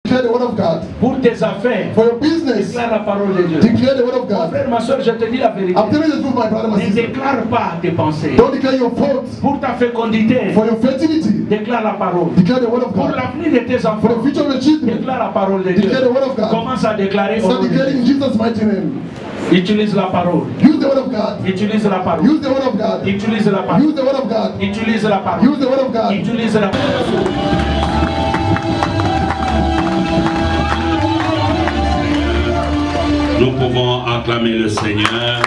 Declare the word of God. Pour tes affaires, For your business, déclare la parole de Dieu. declare the word of Mon God. frère, ma soeur, je te dis la vérité. I'm telling you the truth, my brother, my Ne sister. déclare pas tes pensées. Don't declare your faults. Pour ta fécondité, For your fertility, déclare la parole. declare the word of Pour God. l'avenir de tes For enfants, the future of your children, déclare la parole de Dieu. declare the word of God. Commence à déclarer au Start nom de declaring in Jésus. Jesus' mighty name. Utilise la parole. Use the word of God. Utilise la parole. Use the word of God. Utilise la parole. Use the word of God. Utilise la parole. Use the word of God. Utilise la parole. Nous pouvons acclamer le Seigneur.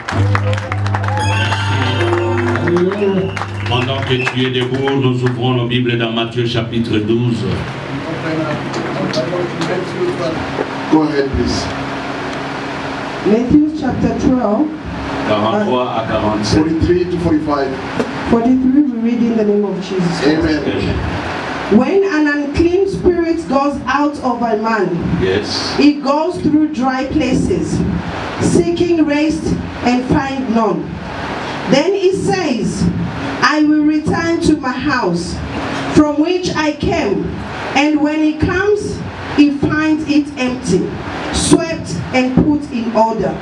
Pendant que tu es debout, nous ouvrons nos Bibles dans Matthieu chapitre 12. Go ahead, please. Matthew chapter 12, 43 à 47. 43 to 45. 43, we read in the name of Jesus Christ. Amen. When an unclean spirit goes out of a man, Yes. it goes through dry places, seeking rest and find none. Then it says, I will return to my house from which I came. And when it comes, he finds it empty, swept and put in order.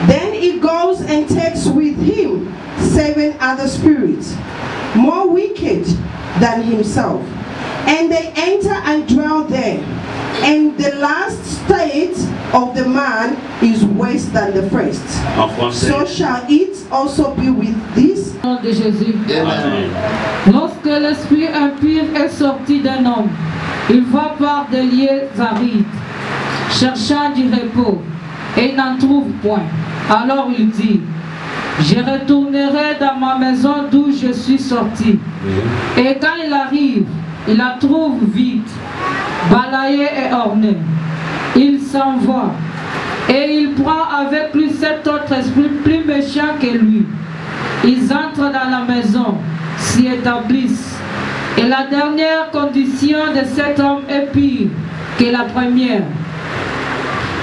Then he goes and takes with him 7 other spirits, more wicked than himself. And they enter and dwell there. And the last state of the man is worse than the first. En français. So shall it also be with this. Au nom de Jésus. Amen. Lorsque l'esprit impur est sorti d'un homme, il va par des lieux arides, cherchant du repos, et il n'en trouve point. Alors il dit, je retournerai dans ma maison d'où je suis sorti. Et quand il arrive, il la trouve vide, balayée et ornée. Il s'en va, et il prend avec lui 7 autres esprits plus méchants que lui. Ils entrent dans la maison, s'y établissent. Et la dernière condition de cet homme est pire que la première.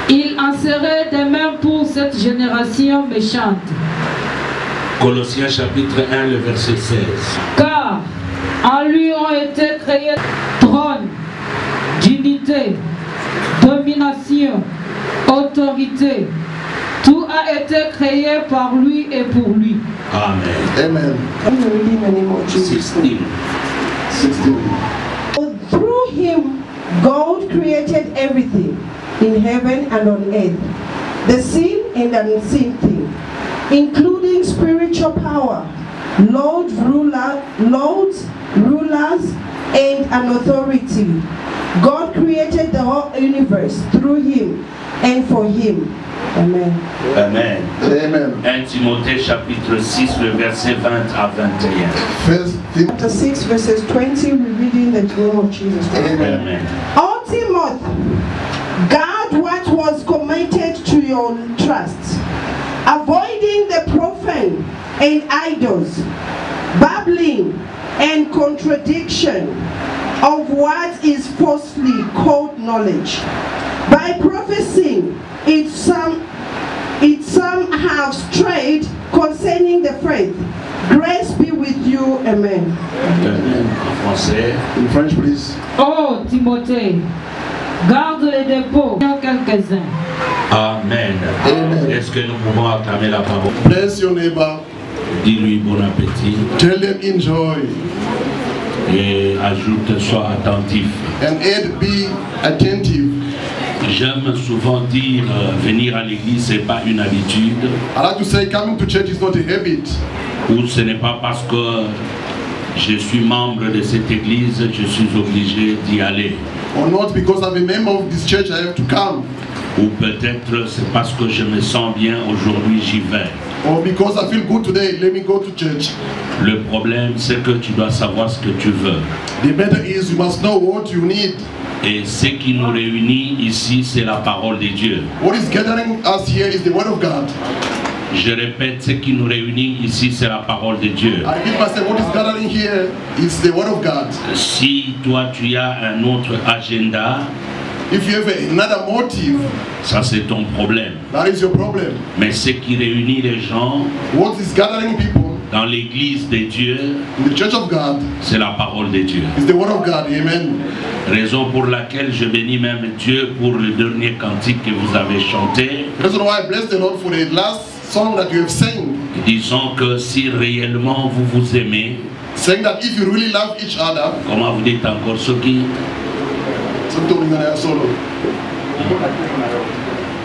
Il en serait de même pour cette génération méchante. Colossiens chapitre 1, le verset 16. Car en lui ont été créés trône, dignité, domination, autorité. Tout a été créé par lui et pour lui. Amen. Amen. I'm reading in the name of Jesus. 16. 16. Through him, God created everything in heaven and on earth, the seen and unseen thing, including spiritual power, lords, rulers, and an authority. God created the whole universe through him and for him. Amen. Amen. Amen. 1 Timothée chapitre 6, le verset 20 à 21. First Timothy. Chapter 6, verses 20, we read in the name of Jesus Christ. Amen. Amen. O Timothy, guard what was committed to your trust, avoiding the profane and idols, babbling and contradiction of what is falsely called knowledge. By prophesying, some have strayed concerning the faith. Grace be with you. Amen. Amen. En français. In French, please. Oh Timothée, garde les dépôts, quelques-uns. Amen. Amen. Est-ce que nous pouvons acclamer la parole? Bless your neighbor. Dis-lui bon appétit Tell them enjoy. et ajoute sois attentif. And add be attentive. J'aime souvent dire venir à l'église c'est pas une habitude I like to say coming to church is not a habit. ou ce n'est pas parce que je suis membre de cette église je suis obligé d'y aller. Or not because I'm a member of this church I have to come. Ou peut-être c'est parce que je me sens bien aujourd'hui j'y vais. Or because I feel good today, let me go to church. Le problème c'est que tu dois savoir ce que tu veux. The matter is you must know what you need. Et ce qui nous réunit ici c'est la parole de Dieu. What is gathering us here is the word of God. Je répète, ce qui nous réunit ici c'est la parole de Dieu. I repeat myself, what is gathering here is the word of God. Si toi tu as un autre agenda, If you have another motive, ça c'est ton problème. that is your problem. Mais ce qui réunit les gens, What is gathering people dans l'église de Dieu, in the church of God, c'est la parole de Dieu. is the word of God. Amen. Raison pour laquelle je bénis même Dieu pour le dernier cantique que vous avez chanté. That's why I bless the Lord for the last song that you have sang, Disons que si réellement vous vous aimez, saying that if you really love each other, comment vous dites encore ce qui?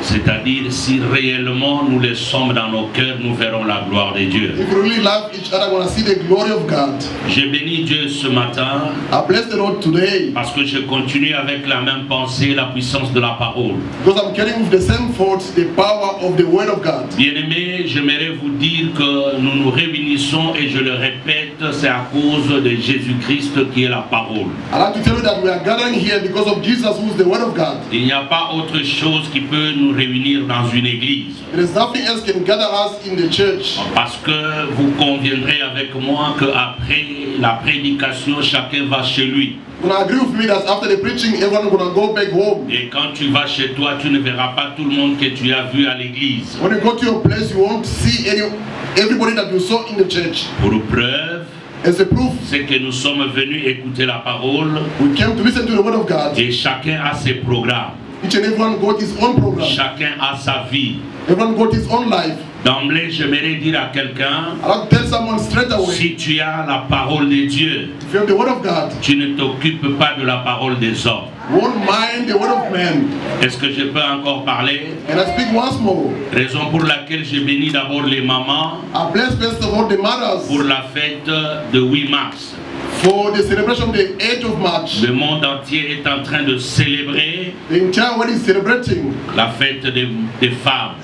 C'est-à-dire si réellement nous les sommes dans nos cœurs, nous verrons la gloire de Dieu. if you really love each other, we're going to see the glory of God. J'ai béni Dieu ce matin I bless the Lord today parce que je continue avec la même pensée, la puissance de la parole. because I'm carrying with the same thoughts the power of the word of God. Bien-aimés, j'aimerais vous dire que nous nous réunissons et je le répète, c'est à cause de Jésus-Christ qui est la parole. I'd like to tell you that we are gathering here because of Jesus, who is the word of God. Il n'y a pas autre chose qui peut nous réunir dans une église. There is nothing else can gather us in the church. Parce que vous conviendrez avec moi qu'après la prédication, chacun va chez lui. You're going to agree with me that after the preaching, everyone is going to go back home. Et quand tu vas chez toi, tu ne verras pas tout le monde que tu as vu à l'église. When you go to your place, you won't see everybody that you saw in the church. Pour preuve, As a proof, c'est que nous sommes venus écouter la parole we came to listen to the word of God. et chacun a ses programmes. Each and everyone got his own program. Chacun a sa vie. Everyone got his own life. D'emblée, j'aimerais dire à quelqu'un, I'd like to tell someone straight away, si tu as la parole de Dieu, if you have the word of God, tu ne t'occupes pas de la parole des hommes. you won't mind the word of man. Est-ce que je peux encore parler? And I speak once more. Raison pour laquelle je bénis d'abord les mamans I bless first of all the mothers pour la fête de 8 mars. for the celebration of the 8th of March. Le monde entier est en train de célébrer The entire world is celebrating la fête des femmes.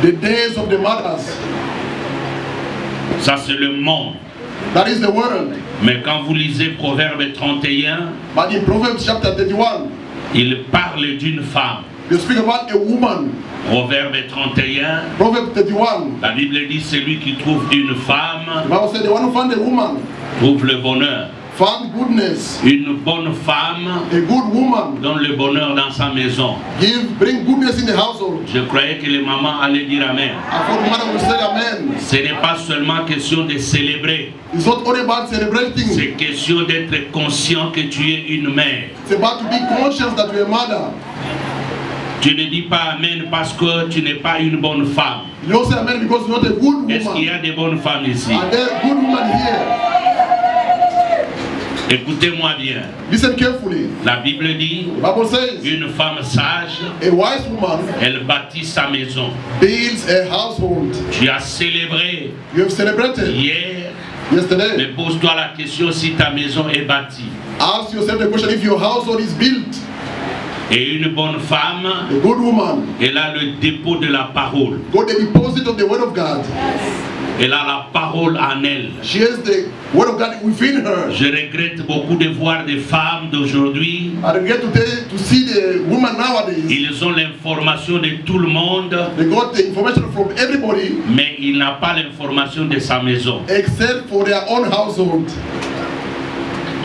the days of the mothers. Ça c'est le monde. That is the world. Mais quand vous lisez Proverbe 31, But in Proverbs chapter 31, il parle d'une femme. they speak about a woman. Proverbe 31, Proverbs 31, la Bible dit celui qui trouve une the femme Bible said the one who found a woman trouve le bonheur. found goodness. Une bonne femme A good woman donne le bonheur dans sa maison. bring goodness in the household. Je croyais que les mamans allaient dire Amen. I thought the mother would say amen. Ce n'est pas seulement question de célébrer, It's not only about celebrating. c'est question d'être conscient que tu es une mère. It's about to be conscious that you're a mother. Tu ne dis pas Amen parce que tu n'es pas une bonne femme. You don't say amen because you're not a good Est-ce qu'il y woman. a des bonnes femmes ici? Are there good women here? Écoutez-moi bien. Listen carefully. La Bible dit, The Bible says une femme sage, a wise woman elle bâtit sa maison. builds a household. Tu as célébré You have celebrated hier, yesterday. mais pose-toi la question si ta maison est bâtie. Ask yourself the question if your household is built. Et une bonne femme, A good woman elle a le dépôt de la parole. got the deposit of the word of God. Elle a la parole en elle. She has the word of God within her. Je regrette beaucoup de voir des femmes d'aujourd'hui. I regret to see the woman nowadays. Ils ont l'information de tout le monde, They got the information from everybody mais il n'a pas l'information de sa maison. except for their own household.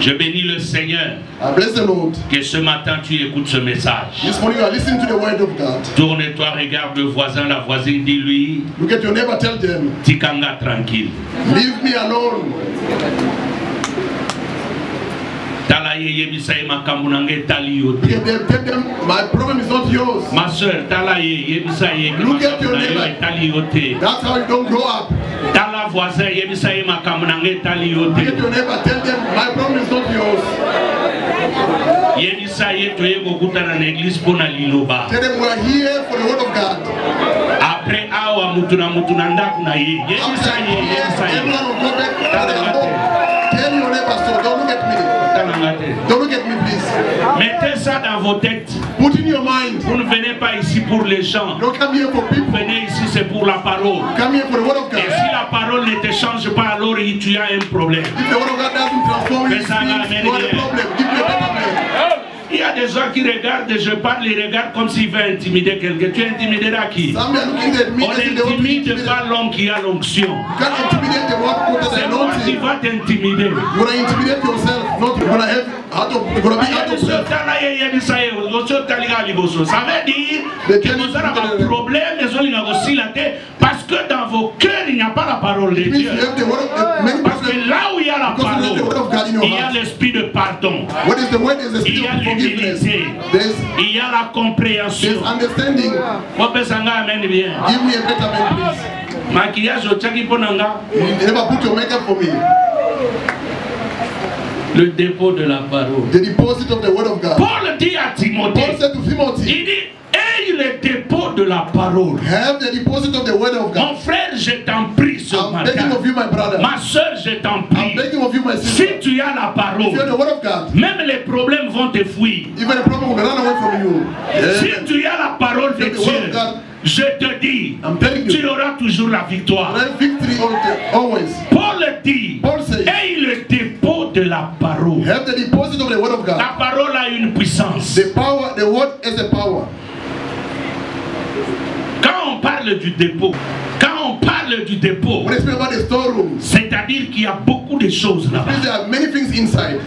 Je bénis le Seigneur I bless the Lord. que ce matin tu écoutes ce message. This morning you are listening to the word of God. Tourne-toi, regarde le voisin, la voisine, dis-lui, Look at your neighbor, tell them, Tikanga tranquille. leave me alone. Talaye yebisaye makambunange tali yote. Tell them, my problem is not yours. Ma soeur, talaye yebisaye Look at your neighbor. makambunange tali yote. That's how you don't grow up. Tala voisin yebisaye makambunange tali Look at yote. your neighbor, tell them, my problem is not yours. Yebisaye toye kokutana na église pona liloba. Tell them we are here for the word of God. Après awa mutuna ndaku na ye. After Yebisaye yes, everyone will go back to their home. Tell your neighbor so. Don't look at me. Don't look at me, please. Mettez ça dans vos têtes. Put in your mind. Vous ne venez pas ici pour les gens. Don't come here for Vous people. venez ici, c'est pour la parole. Come here for the word of Et God. si la parole ne te change pas, alors tu as un problème. If the word of God doesn't transform you, Mais ça va, you have a problem. Give me a better man. Il y a des gens qui regardent, je parle, ils regardent comme s'ils veulent intimider quelqu'un. Tu intimideras qui? Some are looking at me On as if they want to n'intimide intimidate. pas l'homme qui a l'onction. You can't intimidate the one who C'est doesn't toi know qui it. vas t'intimider. You're gonna intimidate yourself, not you're gonna have you're gonna be out of breath. Ça veut dire que nous avons un problème, parce que dans vos cœur, il n'y a pas la parole de It means Dieu. you have the word of many Parce que people. là où il y a la Because you have the word parole, of God in your il y a heart. l'esprit de pardon. What is the word? Is the Il y spirit a of forgiveness. l'humilité. There's Il y a la compréhension. understanding. On peut s'en amène bien. Give me a better man, please. Maquillage au tchaki ponanga. You never put your makeup for me. Le dépôt de la parole. The deposit of the word of God. Paul dit à Paul Timothée, said to Timothy, il dit, aie le dépôt de la parole. have the deposit of the word of Mon God. frère, je t'en prie ce I'm matin. begging of you, my brother. Ma soeur, je t'en I'm prie. begging of you, my Si sister. tu as la If you have parole, the word of God, même les problèmes vont te fuir. even the problem will run away from you. Si Amen. tu as la parole de If you have the word Dieu, of God, je te dis, I'm telling tu you, auras toujours la victoire. there is victory always. Paul dit, Paul says, aie le dépôt de la parole. have the deposit of the word of God. La parole a une puissance. The power, the word is the power. Quand on parle du dépôt, When I speak about the storeroom, c'est-à-dire qu'il y a beaucoup de choses là-bas. there are many things inside.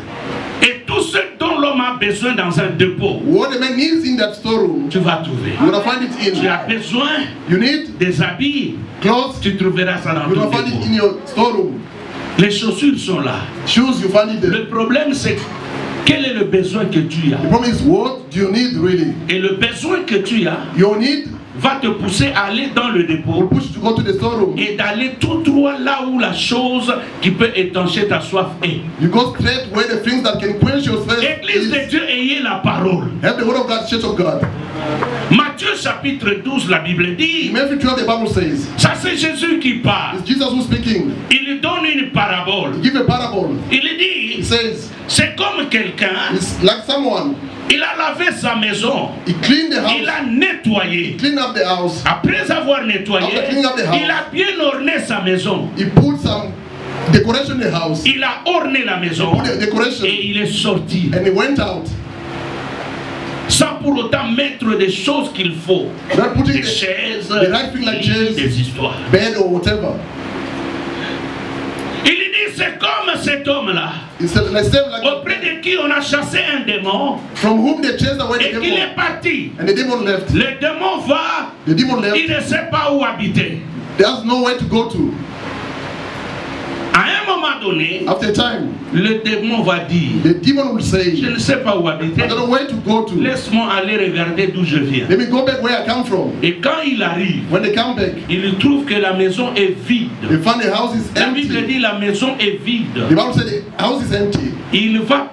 Et tout ce dont l'homme a besoin dans un dépôt, What the man needs in that storeroom, tu vas trouver. you're gonna find it Tu in. as besoin You need des habits, clothes, tu trouveras ça dans you're ton gonna find it in dépôt. your storeroom. Les chaussures sont là. Shoes, you find it there. Le problème c'est quel est le besoin que tu as. The problem is, what do you need really? Et le besoin que tu as Your need va te pousser à aller dans le will dépôt push you to go to the storeroom. et d'aller tout droit là où la chose qui peut étancher ta soif est. You go straight where the things that can quench your thirst Église de is. Dieu, ayez la parole. Have the word of God, church of God. Matthieu chapitre 12, la Bible In dit, Matthew 12, the Bible says, ça c'est Jésus qui parle. it's Jesus who's speaking. Il donne une parabole. He give a parable. Il He dit, says, c'est comme quelqu'un, it's like someone, il a lavé sa maison, he cleaned the il house, a nettoyé. cleaned up the house, Après avoir nettoyé, After cleaning up the house, il a bien orné sa maison. he put some decoration in the house, Il a orné la maison put the decoration, et il est sorti. and he went out. Sans pour autant mettre des choses qu'il faut. Not putting Des the chaises, the right thing like chairs, des histoires. bed or whatever. Il dit, c'est comme cet homme-là, It's the same like auprès de qui on a chassé un démon from whom they chased away et the qu'il est demon, parti. and the demon left. Le démon va, The demon left. il ne sait pas où habiter. There's nowhere to go to. À un moment donné, After a time, le démon va dire, the demon will say, je ne sais pas où I habiter, don't know where to go to. laisse-moi aller regarder d'où je viens. Let me go back where I come from. Et quand il arrive, When they come back, il trouve que la maison est vide. they find the house is La Bible empty. dit la maison est vide. The Bible said the house is empty. Il va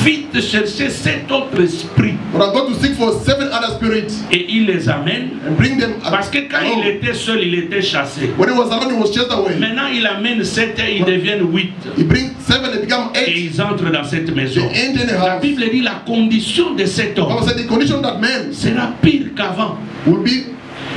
vite chercher cet autre esprit But I'm going to seek for 7 other spirits et il les amène. and bring them Parce que quand il along. était seul, il était chassé. When he was alone, he was chased away. Maintenant, il amène 7 et ils deviennent 8. He brings 7, they become Et 8. ils entrent dans cette maison. They enter the La house. Bible dit la condition de cet The Bible homme said the condition of that man sera pire qu'avant. will be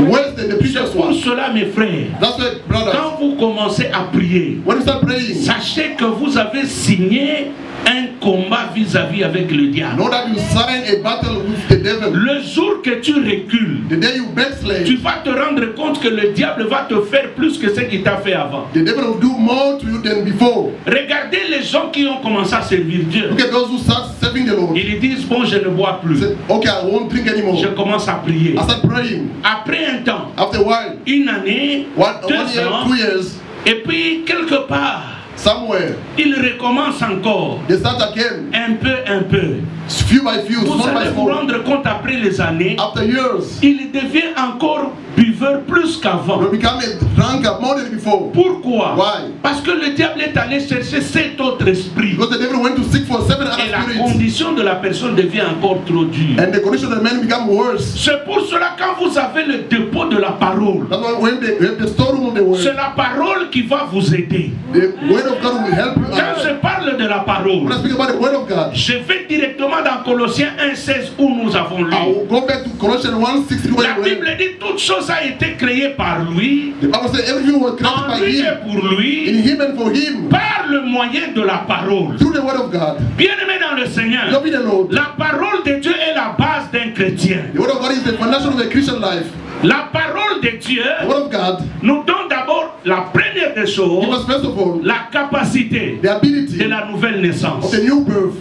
worse than the previous C'est pour one. cela, mes frères, That's why, brothers, quand vous commencez à prier, when you start praying, sachez que vous avez signé un combat vis-à-vis avec le diable. know that you sign a battle with the devil. Le jour que tu recules, The day you backslide, tu vas te rendre compte que le diable va te faire plus que ce qu'il t'a fait avant. the devil will do more to you than before. Regardez les gens qui ont commencé à servir Dieu. Look at those who start serving the Lord. Ils disent, bon, je ne bois plus. Say, okay, I won't drink anymore. Je commence à prier. I start praying. Après un temps, After a while, une année, 1 2 year, ans, 2 years, et puis quelque part, somewhere, il recommence encore. they start again, Un peu. few by few, Vous small by allez vous small. rendre compte après les années, After years, il devient encore buveur plus qu'avant. you become a drunkard more than before. Pourquoi? Why? Parce que le diable est allé chercher cet autre esprit. Because the devil went to seek for 7 Et other la spirits. condition de la personne devient encore trop dure. And the condition of the man become worse. C'est pour cela quand vous avez le dépôt de la parole, That's why when they have the storeroom of the c'est word, la parole qui va vous aider. the word of God will help you Quand je out. parle de la When I parole, speak about the word of God, je vais directement dans Colossiens 1,16 où nous avons lu. I will go back to Colossians 1:16 where La we Bible read. dit toute chose a été créée par lui, The Bible says everything was created en by lui et him, pour lui, in him and for him, par le moyen de la parole. through the word of God. Bien-aimé dans le Seigneur, Loving the Lord. la parole de Dieu est la base d'un chrétien. The word of God is the foundation of a Christian life. La parole de Dieu The word of God nous donne d'abord la première des gives choses, us first of all la capacité the ability de la nouvelle of naissance. the new birth.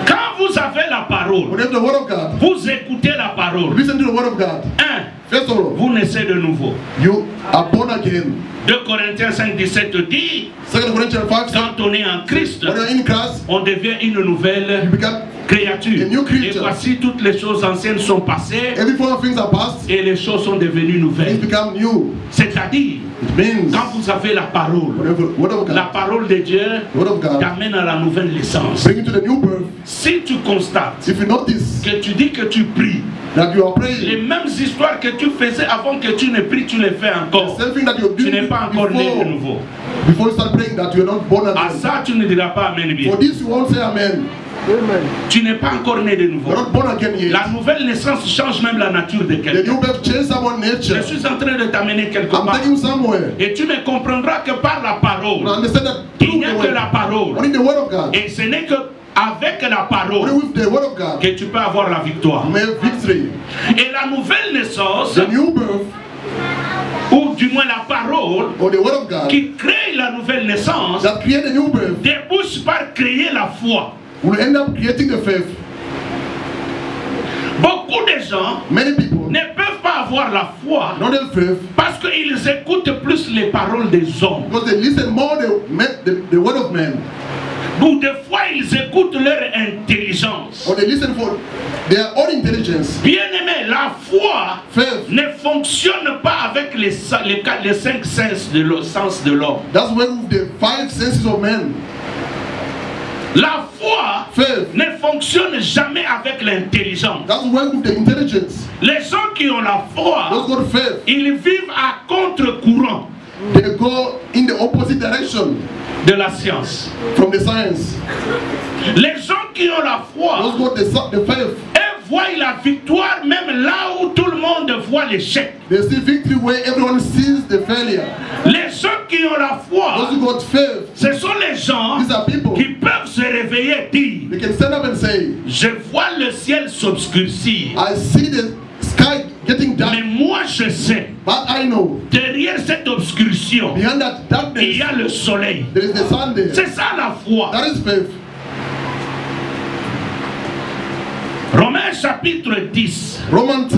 Quand vous avez la parole, When you have the word of God, vous écoutez la parole. listen to the word of God. First of all, vous naissez de nouveau. you are born again. 2 Corinthiens 5,17 dit, 2 Corinthians 5 says, quand on est en Christ, when you're in Christ, on devient une nouvelle you become créature. a new creature. Et voici, toutes les choses anciennes sont passées every form of things are past, et les choses sont devenues things nouvelles. become new. C'est-à-dire, It means quand vous avez la parole, word of la God, parole de Dieu word of God, t'amène à la nouvelle naissance. bring you to the new birth. Si tu constates If you notice que tu dis que tu pries, that you are les praying, mêmes histoires que tu faisais avant que tu ne pries, tu les fais encore. the same thing that you're Tu doing n'es pas encore né de nouveau. before you start praying, that you're not born À again. ça, tu ne diras pas Amen bien. For this, you won't say amen. Tu n'es pas encore né de nouveau. You're not born again yet. La nouvelle naissance change même la nature de The quelqu'un. new birth changes someone's Je nature. suis en train de t'amener quelque I'm part. taking you somewhere. Et tu ne comprendras que par la parole. You understand that Il through n'y a the que word. la parole. Only the word of God. Et ce n'est que avec la Only parole with the word of God, que tu peux avoir la victoire. you may have victory. Et la nouvelle naissance, The new birth, ou du moins la parole, or the word of God, qui crée la nouvelle naissance, that create a new birth, débouche par créer la foi. will end up creating the faith. Beaucoup de gens Many people ne peuvent pas avoir la foi don't have faith parce qu'ils écoutent plus les paroles des hommes. because they listen more the word of men, Ou des fois, ils écoutent leur intelligence. or they listen for their own intelligence. Bien-aimé, la foi Faith, ne fonctionne pas avec les 5 sens de l'homme. that's where the 5 senses of men. La foi Faith, ne fonctionne jamais avec l'intelligence. that's where the intelligence. Les gens qui ont la foi, Those got faith, ils vivent à contre-courant they go in the opposite direction de la science. from the science. Les gens qui ont la foi, Those got the faith. eux voient la victoire même là où tout le monde voit l'échec. They see victory where everyone sees the failure. Les gens qui ont la Those foi, who got faith, ce sont les gens these are people. qui peuvent se réveiller et dire, They can stand up and say, je vois le ciel s'obscurcir, I see the sky getting dark, mais moi je sais, but I know derrière cette obscursion, behind that il darkness y a le soleil. there is the sun there. C'est ça la foi. That is faith. Romains chapitre 10, Romans 10,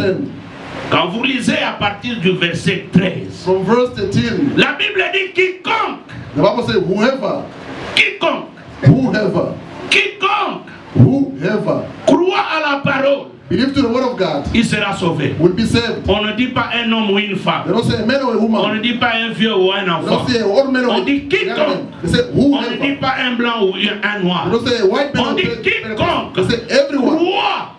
quand vous lisez à partir du verset 13, from verse 13, la Bible dit quiconque, the Bible says, whoever croit à la parole, believe to the word of God il sera sauvé. will be saved. On ne dit pas un homme ou une They femme. don't say a man or a On ne woman. dit pas un vieux ou un They enfant. don't say an old man or On a dit young man. quiconque. They say On ne dit whoever. pas un blanc ou un They noir. don't say a white man On or dit a quiconque They say everyone croit,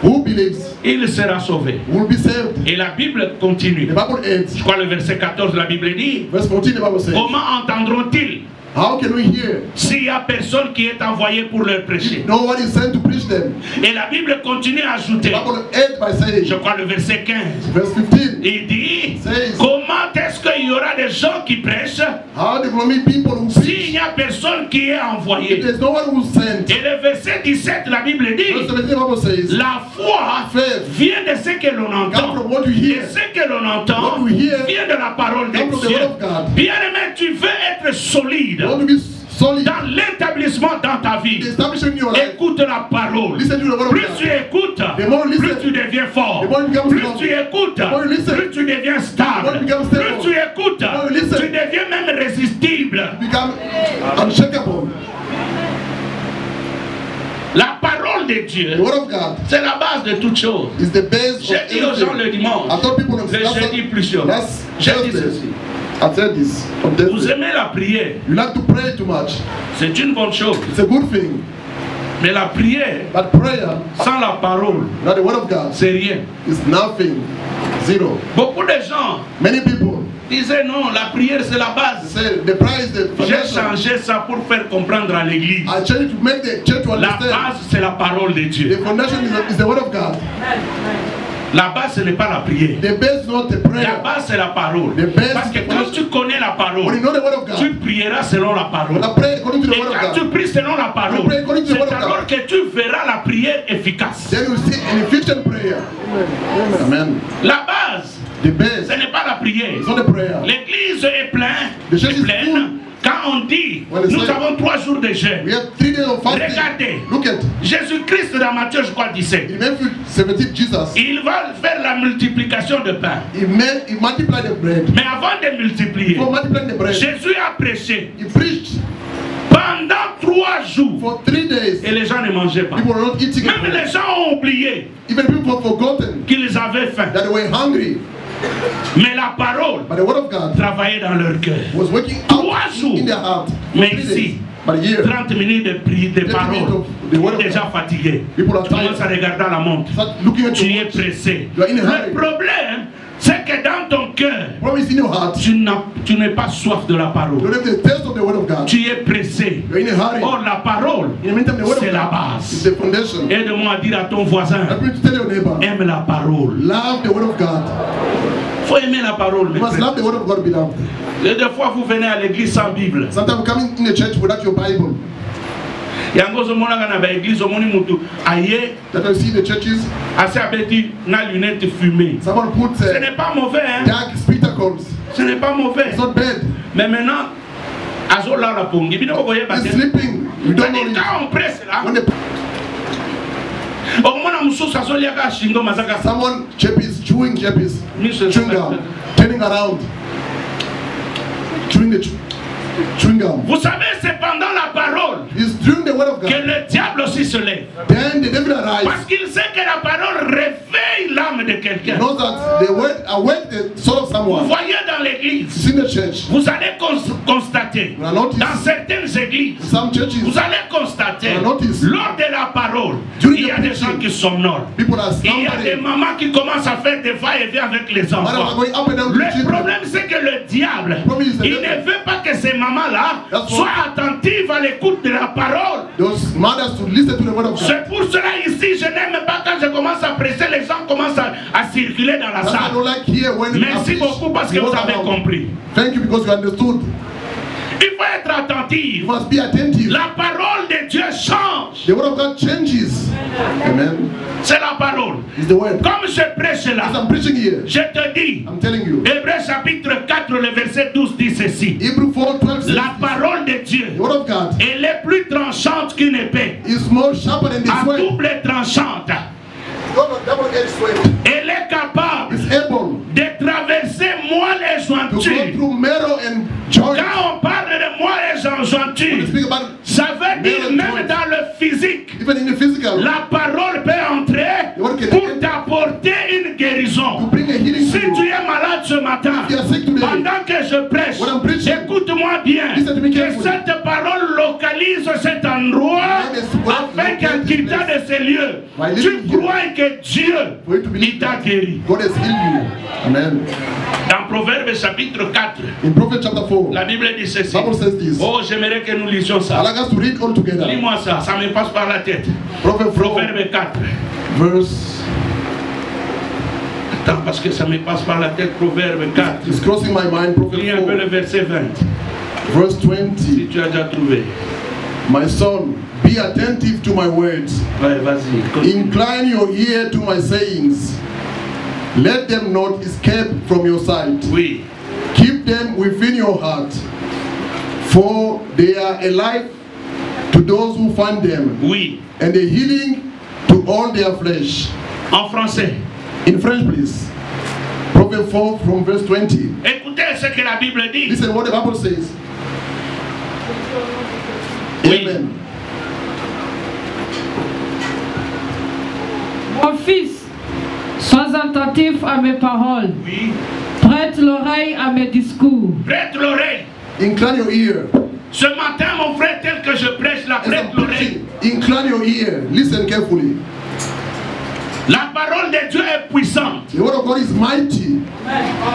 who believes il sera sauvé. will be saved. Et la Bible continue. The Bible ends. Je crois le verset 14 de la Bible dit, Verse 14, the Bible says, comment entendront-ils how can we hear? s'il n'y a personne qui est envoyé pour leur prêcher? No one is sent to preach them. Et la Bible continue à ajouter, The Bible ends by saying, je crois le verset 15, verse 15, il dit, says, comment est-ce qu'il y aura des gens qui prêchent how there will be people who s'il preach n'y a personne qui est if envoyé? there's no one who's sent? Et le verset 17, la Bible dit, Verse 17, the Bible says, la foi faith vient de ce que l'on comes entend. from what you Et hear. ce que l'on entend What we hear vient de la parole de comes from the Dieu. word of God. Bien-aimé, tu veux être solide You want to be solid. dans l'établissement dans ta vie. The establishment in your life. Écoute la parole. Listen to the word of Plus God. tu écoutes, The more you plus listen, tu deviens fort. the more you become Plus strong. tu écoutes, The more you listen, plus tu deviens stable. the more you become Plus stable. tu écoutes, The more you listen, tu deviens même résistible. become unshakable. La parole de Dieu, The word of God c'est la base de toute chose. is the base J'ai of dit aux gens le everything. dimanche, I told people on le jeudi plus sûr. last J'ai dit Thursday, ceci. I said this on Vous Thursday. aimez la prière, You like to pray too much. c'est une bonne chose. It's a good thing. Mais la prière, But prayer, sans la parole, not the word of God, c'est rien. is nothing. Zero. Beaucoup de gens Many people disaient non, la prière c'est la base. say the prayer is the J'ai foundation. changé ça pour faire comprendre à l'église. I changed to make the church to La understand. base c'est la parole de Dieu. The foundation is the word of God. La base ce n'est pas la prière. The base is not the La prayer. base c'est la parole. The base Parce que is the quand tu connais la When you parole, know the word of tu God, prieras selon la parole. when I pray according to the Et word of quand tu God, pries selon la parole, You pray according to the c'est word of God. alors que tu verras la prière efficace. then you see an efficient prayer. Amen. La base, The base ce n'est pas la prière. is not the prayer. L'église est pleine, The church is full. Quand on dit, When they nous say- avons 3 jours de jeûne, We have 3 days of fasting. regardez, Regardez. Look at. Jésus-Christ dans Matthieu, je crois, 17. In Matthew 17, Jesus. Il va faire la multiplication de pain. He multiplied the bread. Mais avant de multiplier, For multiplying the bread, Jésus a prêché he preached pendant 3 jours. for 3 days. Et les gens ne mangeaient pas. People were not eating Même bread. les gens ont oublié Even people have forgotten qu'ils avaient faim. that they were hungry. Mais la parole But the word of God travaillait dans leur cœur. was working 3 out jours. in their heart. For Mais 3 ici, days. But here, 30 minutes de prière, de 30 parole. minutes of the Tu word es of déjà God. fatigué. People are Tu commences à tired. regarder la montre. Start looking at Tu your es watch. pressé. You are in a hurry. Le problème, c'est que dans ton cœur, Problem is in your heart. tu n'es pas soif de la You parole. don't have the taste of the word of God. Tu es pressé. You are in a hurry. Or la parole, In the meantime, the word c'est of la God is base. the foundation. Aide-moi à dire à ton voisin, Help me to tell your neighbor, aime la parole. love the word of God. Il faut aimer la parole. You mes must frères. love the word of God, beloved. Et des fois, vous venez à l'église sans Bible. Sometimes coming in the church without your Bible. Yango zomona kana ba église omoni mutu aye That I see in the churches, assez abeti na lunette fumée. someone puts Ce n'est pas mauvais, hein. dark spectacles. Ce n'est pas mauvais. It's not bad. Mais maintenant, azola la pongi. Bino ko boye He's batel. sleeping. You don't know C'est-à-dire, it. quand on presse là, When the, omona mususu azolia ka shingo mazaka. someone chewing chewing gum, turning around, chewing the chewing gum. Vous savez, c'est pendant la parole He's doing the word of que God. le diable aussi se lève. Then the devil Parce arrives. qu'il sait que la parole réveille l'âme de He quelqu'un. knows that the word awake the soul of Vous someone. voyez dans l'église, It's in the church. vous allez constater, You will notice dans certaines églises, some churches, vous allez constater, I notice. lors de la parole, During il y a the des gens preaching, qui somnolent. people are Il y a des slumbering. mamans qui commencent à faire des va-et-vient avec les Madam are enfants. going up and down to Le children. problème, c'est que le diable, Problem is the il devil. ne veut pas que ces mamans-là That's soient attentives à l'écoute de la parole. Those mothers to listen to the word of God. C'est pour cela ici, je n'aime pas quand je commence à presser, les gens commencent à circuler dans la That's why I salle. don't like here when I Merci preach beaucoup parce que the vous word avez around. compris. Thank you because you understood. Il faut être You attentif. must be attentive. La parole de Dieu change. The word of God changes. Amen. C'est la parole. It's the word. Comme je prêche As là, I'm preaching here, je te dis, I'm telling you. Hébreux chapitre 4, le verset 12 dit ceci. Hebrew 4:12 says, La parole de Dieu, the word of God elle est plus tranchante qu'une épée, is more sharper than the à sword. double tranchante. Double-edged sword. Elle est capable It's able de traverser moelle et to go jointure. through marrow and joint. Quand on parle de moelle et When you jointure, speak about ça veut dire Marrow même joint. dans le physique, even in the physical, la parole peut entrer the word can pour t'apporter une to guérison. bring a healing Si to you. tu es malade ce matin, If you are sick today, pendant que je prêche, when I'm preaching, écoute-moi bien, listen to me que carefully. cette parole localise cet endroit Let us work afin qu'en locate this quittant place. de ces lieux, By tu living here, crois que Dieu, for you to believe il t'a that guéri. God has healed you. Amen. Dans Proverbe chapitre 4, In Proverbs chapter 4, la Bible dit ceci. Bible says this. Oh, j'aimerais que nous lisions I ça. like us to read all together. Lis-moi ça, ça me passe par la tête. Proverbs 4, Proverbe 4. verse, Attends, parce que ça me passe par la tête. Proverbe 4. it's crossing my mind. Lis un peu le Proverbs verset 20. 4, verse 20. Si tu as déjà trouvé. My son, be attentive to my words. Ouais, vas-y. Continue. Incline your ear to my sayings. Let them not escape from your sight. Oui. Keep them within your heart. For they are a life to those who find them, Oui. and a healing to all their flesh. En français. In French, please. Proverbs 4 from verse 20. Écoutez ce que la Bible dit. Listen what the Bible says. Oui. Amen. Mon fils, sois attentif à mes paroles. Oui. Prête l'oreille à mes discours. Prête l'oreille. Incline your ear. Ce matin, mon frère, tel que je prêche, la As prête I'm l'oreille. preaching, incline your ear. Listen carefully. La parole de Dieu est puissante. The word of God is mighty.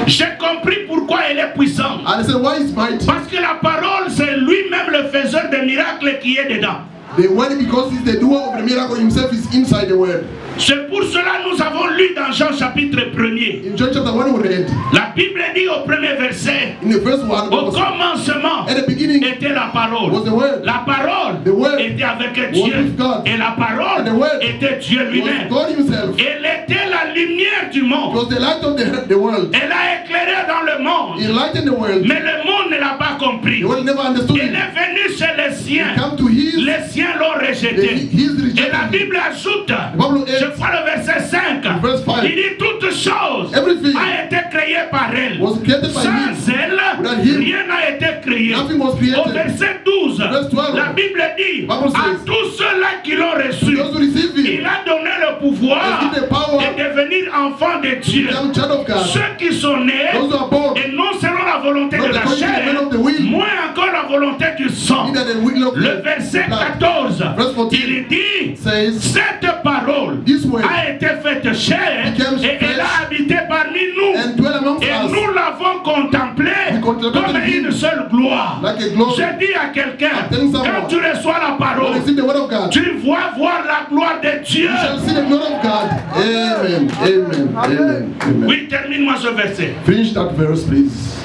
J'ai compris pourquoi elle est puissante. And I said, why is mighty? Parce que la parole, c'est lui-même le faiseur des miracles qui est dedans. The word, because he's the doer of the miracle himself, is inside the word. C'est pour cela que nous avons lu dans Jean chapitre 1er. In John chapter 1 we read, La Bible dit au premier verset, in the first one, au commencement at the beginning était la parole. was the word. La parole The word était avec was Dieu. with God. Et la parole And the word était Dieu was lui-même. God himself. Elle était la lumière du It monde. was the light of the world. Elle a éclairé dans le monde. He lightened the world. Mais le monde ne l'a pas compris. The world never understood Il it. est venu chez les siens. He came to his. Les siens l'ont rejeté. His Et la rejected. Bible ajoute, Bible je adds, crois le verset 5, verse 5. il dit toute chose Everything a été créée par elle. was created by him. Sans elle, Without him, rien n'a été créé. nothing was Au created. verset 12, Verse 12, la Bible dit, Bible à says, tous ceux-là qui l'ont reçu, Those who receive il him, a donné le pouvoir He gave the power de devenir enfant de Dieu. become child of God. Ceux qui sont nés, Those who are born, et non selon la volonté not de la according to the chair, will of the will, moins encore la volonté du sang. neither the will of Le the verset blood. 14, Verse 14 il dit, says, cette parole This word a été faite chair became et elle a habité parmi nous. and dwell amongst Et us nous l'avons contemplé We contemplated comme him une seule gloire. like a glory. Je dis à quelqu'un, I'm telling someone, quand tu reçois la When parole, you receive the word of God, tu vas voir la gloire de Dieu. you shall see the glory of God. Amen. Amen. Amen. Amen. Oui, termine-moi ce verset. Finish that verse, please.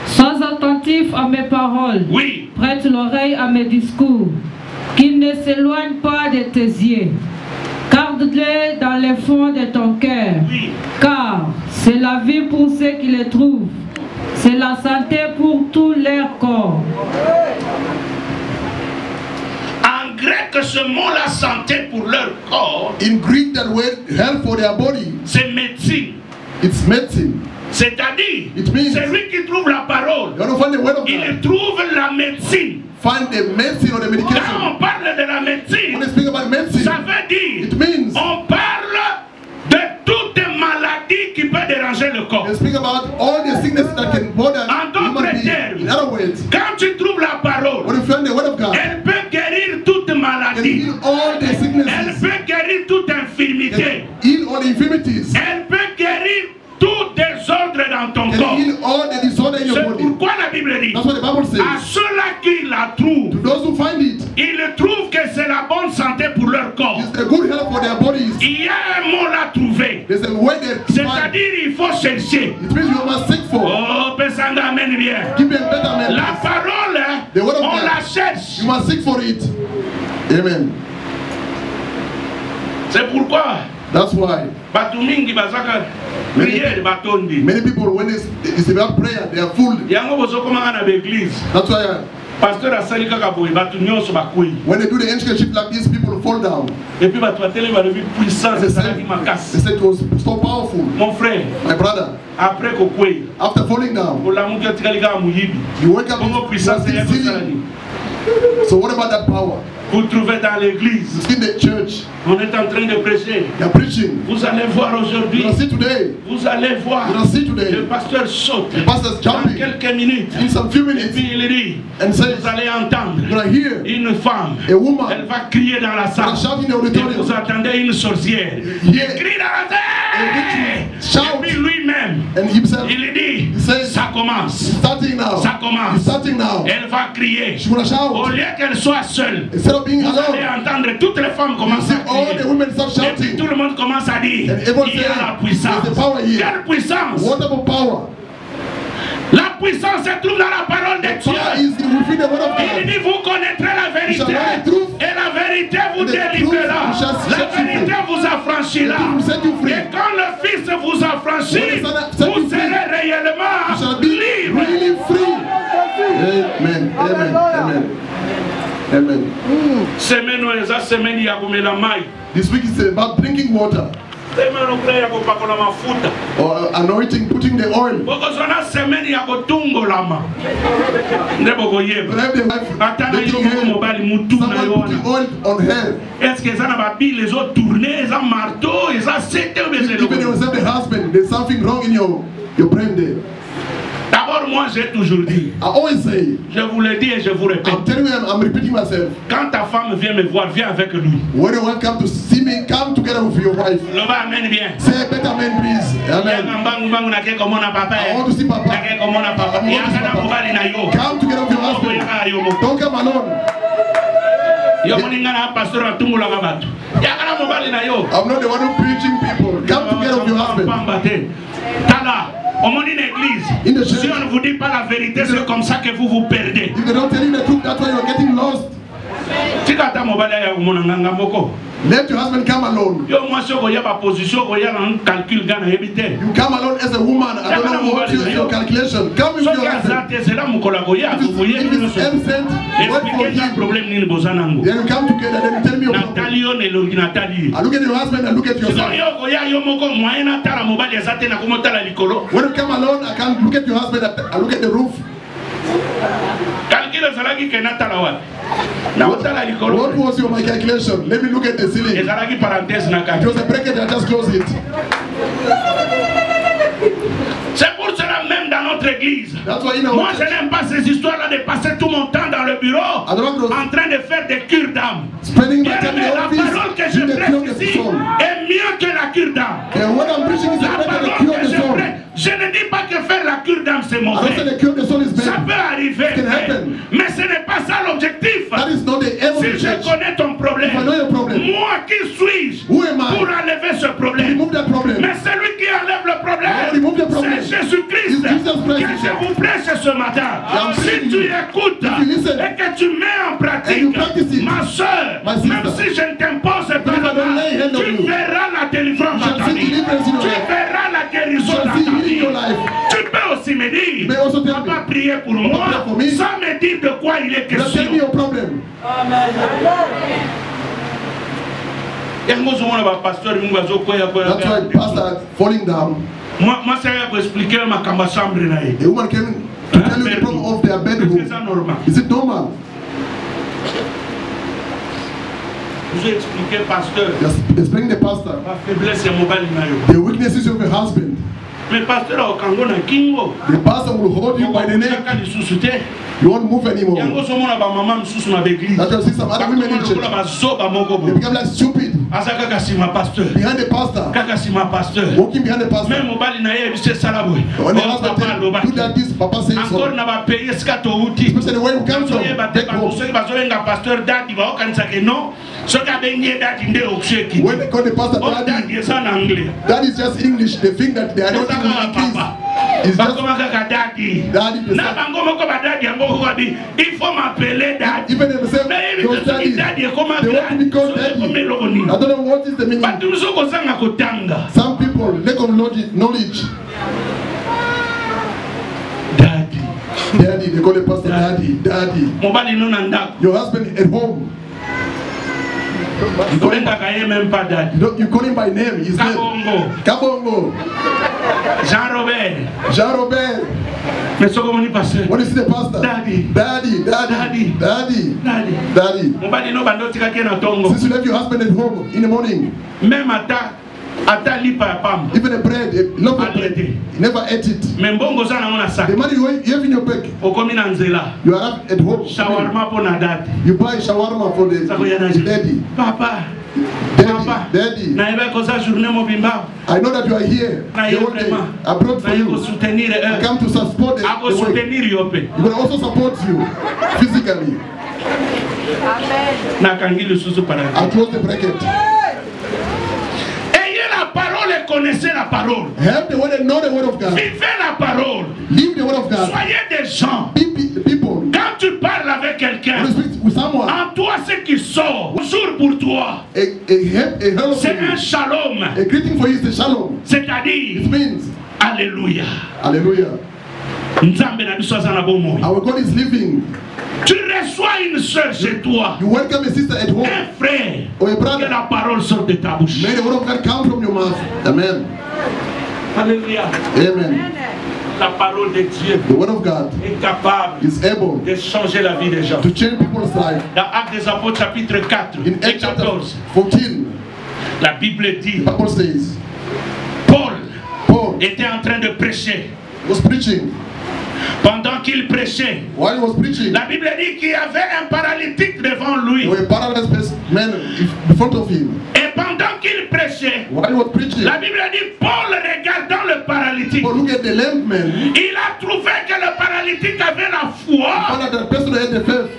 Sois attentif à mes paroles. Oui, Prête l'oreille à mes discours. Qu'ils ne s'éloignent pas de tes yeux. Garde-les dans les fonds de ton cœur. oui. Car c'est la vie pour ceux qui les trouvent. C'est la santé pour tout leur corps. En grec, ce mot-là, santé pour leur corps, In Greek, that word health for their body, c'est médecine. it's medicine. C'est-à-dire, It means- c'est lui qui trouve la parole. You want to find the word of Il God. trouve la médecine. Find the medicine or the Quand medication. on parle de la When médecine, they speak about medicine, ça veut dire, it means on parle de toute maladie qui peut déranger le corps. they speak about all the sicknesses that can bother En d'autres human being. termes, In other words, Quand tu trouves la parole, when you find the word of God, elle peut guérir toute it can maladie. heal all the Elle sicknesses, peut guérir toute it infirmité. can heal all the infirmities, Elle peut guérir tout désordre dans ton it can corps. heal all the disorder in your C'est body. pourquoi la Bible dit, That's what the Bible à says. ceux-là qui la trouvent, To those who find it, ils trouvent que c'est la bonne santé pour leur corps. it's a good health for their bodies. Il y a un mot là trouvé. There's a way they find. C'est-à-dire, il faut chercher. It means you must seek for. Oh, Pesanga, amène bien. Give me a better man. La parole, hein, The word of on God. la cherche. You must seek for it. Amen. C'est pourquoi, That's why Batumingi Bazaka, prière Batondi. many people, when it's about prayer, they are fooled. Yango bozo komanga na l'église. That's why Pasteur asali kaka boye batu nyonso bakui. when they do the handkerchief like this, people fall down. Et puis batu atele ba levi puissance They ezalaki said, makasi. they said it was so powerful. Mon frère, My brother, après kokwei, after falling down, olamuki otikali kaka muyibi. you wake up, Bongo you are puissance still eyako sinning. salani. So what about that power? Vous trouvez dans l'église, It's in the church. on est en train de prêcher. They're preaching. Vous allez voir You aujourd'hui, can see today. vous allez voir, You can see le today. pasteur saute The pastor's dans jumping quelques minutes. in some few Et minutes puis il dit, and says, vous allez entendre you're gonna hear une femme, a woman elle va crier dans la gonna salle. shout in the Et vous auditorium. attendez une sorcière. Yeah. Il crie dans la terre. Shout. Et puis lui-même, And himself, il dit, he says, ça commence. it's starting now. Ça commence. It's starting now. Elle va crier. She's gonna Au shout. lieu qu'elle soit seule, Instead of being vous allez alone, entendre toutes les femmes you commencer see à all crier. the women start Et puis tout shouting. le monde commence à dire, And everyone il y a la saying, puissance. there's the power here. Quelle puissance? What about power? La puissance se trouve dans la parole de Power Dieu. is within the word of Il God. dit, vous connaîtrez la You shall vérité. know the truth. Et la vérité vous And the délivrera. truth shall La set you vérité free. vous affranchira. The truth will set you free. Et quand le Fils vous affranchit, When the Son set vous you free, serez réellement You shall be libre. really free. Amen. Amen. Amen. Amen. Semaine eza semaine ya kumela mai. This week is about drinking water Semaine okula ya kopakola mafuta. or anointing, putting the oil. Bokozona semaine ya kotungolama. Nde bokoyeba. When I have the wife Ata na yo making moko hair, mobali mutu na someone yo putting wana. oil on her. Est-ce que eza na babile ezo tourner, eza marteau, eza sete ou Even you bezelo? yourself, the husband, there's something wrong in your brain there. D'abord, moi j'ai toujours dit, I always say, je vous le dis et je vous répète, I'm telling you, I'm repeating myself. quand ta femme vient me voir, viens avec lui. When your wife comes to see me, come together with your wife. Loba amène bien. Say a better man, please. Amen. Yanga mbangu mbangu na keko mona papa. I want to see Papa. Na keko mona papa. I want to see Yanga na Papa. mobali na yo. Come together with your Oko husband. yanga yo mo. Don't come alone. Yo moninga na pastor atungula ka batu. Yanga na mobali na yo. I'm not the one who preaching people. Come together with your husband. Pamba te. Tala. On dit une église. In the church. Si on ne vous dit pas la vérité, c'est comme ça que vous vous perdez. If they don't tell you the truth, that's why you're getting lost. Tikata mobala ya umonanga moko. Let your husband come alone. Yo moi so ko ya ba position ko ya un calcul gana ebite. You come alone as a woman. I don't know what your calculation. Come with your husband. C'est là mon collègue ya vous voyez. If it's absent, what for him? Problème ni bozanango. Then you come together. Then you tell me your problem. Nathalie on et Nathalie. I look at your husband and look at yourself. Yo ko ya yo moko moyen na tala mobali ya zate na komotala likolo. When you come alone, I can't look at your husband. I look at the roof. What was my calculation? Let me look at the ceiling. It was a bracket, I just closed it. C'est pour cela même dans notre église. Moi je n'aime pas ces histoires-là de passer tout mon temps dans le bureau en train de faire des cures d'âme. La parole que je prêche ici est mieux que la cure d'âme. La parole que je prêche, je ne dis pas que faire la cure d'âme c'est mauvais. Ça peut arriver, mais ce n'est pas ça l'objectif. Si je connais ton problème, moi qui suis-je pour enlever ce problème? Mais celui qui enlève le problème, c'est Jésus-Christ que je vous prêche ce matin. Si tu écoutes et que tu mets en pratique, ma soeur, même si je ne t'impose pas, tu verras la délivrance dans ta vie. Tu verras la guérison dans ta vie. Tu peux aussi me dire, papa, prier pour moi, sans me dire de quoi il est question. That's why pastor falling down. Moi, c'est pour expliquer ma chambre. The woman came to tell you the problem of their bedroom. Is it normal? Je vais expliquer, pasteur. Explain the pastor. Ma faiblesse est mobile. The weaknesses of your husband. Mais pasteur, au Congo na kingo. The pastor will hold you by the neck. You won't move anymore. That you see some other women in church. They become like stupid. Behind the pastor. Walking behind the pastor. When the husband do that, this Papa says so. Especially where you come from. Back home. When they call the pastor daddy, that is just English. They think that they are not English. It's just daddy. Il faut m'appeler daddy. Even if they say your daddy, they want to be called daddy. I don't know what is the meaning. Some people lack of knowledge. Daddy, they call the pastor daddy. Your husband at home. You call him by name. His name. Kabongo. Jean-Robert. What is the pastor? Daddy. Since you left your husband at home in the morning, even a bread, a loaf of bread, you never ate it. The money you have in your bag, you are at home. You buy shawarma for the daddy. Daddy, I know that you are here. I brought for you. I come to support the work. He will also support you physically. I close the bracket. Connaissez la parole. Have the word and know the word of God. Vivez la parole. Live the word of God. Soyez des gens. People. Quand tu parles avec quelqu'un, en toi ce qui sort, toujours pour toi, c'est un shalom. A greeting for you is the shalom. C'est-à-dire, it means, Alléluia. Hallelujah. Our God is living. Tu reçois une soeur chez toi. You welcome a sister at home. Un frère. Or a brother. Que la parole sorte de ta bouche. May the word of God come from your mouth. Amen. Alléluia. Amen. La parole de Dieu. The word of God est capable is able de changer la vie des gens. To change people's life. Dans Actes des Apôtres chapitre 4 et 14. 14. La Bible dit. The Bible says. Paul était en train de prêcher. Was preaching. Pendant qu'il prêchait, while he was preaching, la Bible dit qu'il y avait un paralytique devant lui. A paralyzed man in front of him. Et pendant qu'il prêchait, while he was preaching, la Bible dit Paul regardant le paralytique. Paul look at the lame man. Il a trouvé que le paralytique avait la foi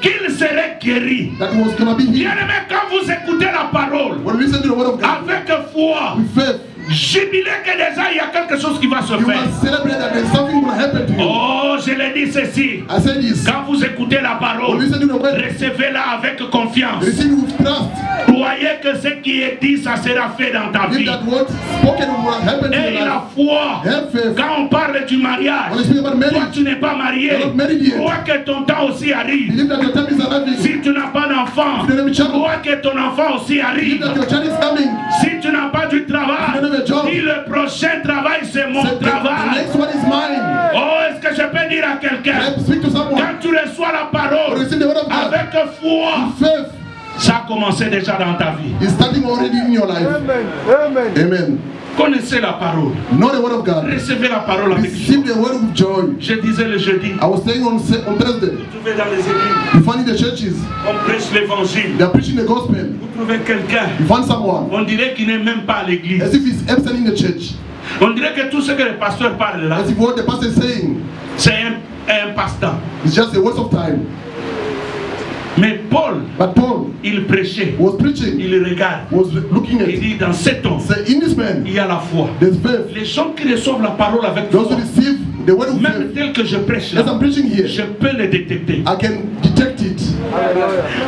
qu'il serait guéri. Bien aimé, quand vous écoutez la parole, when we listen to the word of God, avec foi, with faith, jubiler que déjà il y a quelque chose qui va se faire. Oh, je l'ai dit ceci. Quand vous écoutez la parole, recevez-la avec confiance. Croyez que ce qui est dit, ça sera fait dans ta vie. Et la foi, quand on parle du mariage, toi tu n'es pas marié, crois que ton temps aussi arrive. Si tu n'as pas d'enfant, crois que ton enfant aussi arrive. Si tu n'as pas du travail, dis le prochain travail c'est mon travail. Oh, est-ce que je peux dire à quelqu'un, quand tu reçois la parole avec foi, ça a commencé déjà dans ta vie. Amen. Connaissez la parole. Recevez la parole avec joie. Je disais le jeudi. I was saying on Thursday. Vous trouvez dans les églises. You find in the churches. On prêche l'évangile. They are preaching the gospel. Vous trouvez quelqu'un. You find someone. On dirait qu'il n'est même pas à l'église. As if he's absent in the church. On dirait que tout ce que le pasteur parle là, as if what the pastor is saying, c'est un passe-temps. It's just a waste of time. Mais Paul, il prêchait, il regarde, il dit dans cet homme, il y a la foi. Les gens qui reçoivent la parole avec foi, même tel que je prêche là, je peux le détecter.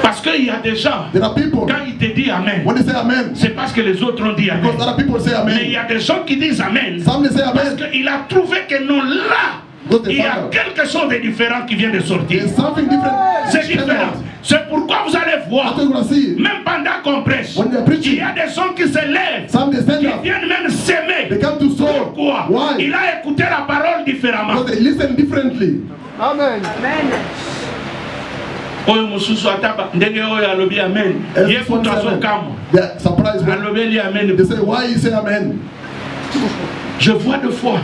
Parce qu'il y a des gens, quand ils te disent Amen, c'est parce que les autres ont dit Amen. Mais il y a des gens qui disent Amen, parce qu'il a trouvé que non là, il y a quelque chose de différent qui vient de sortir. C'est différent. C'est pourquoi vous allez voir, même pendant qu'on prêche, il y a des gens qui se lèvent, qui viennent même s'aimer. Pourquoi? Il a écouté la parole différemment. Amen. Oyo mususu ataba ndenge oyo alobi amen. Yeko tazo kamo. Alobi amen. They say why you say amen? Je vois deux fois,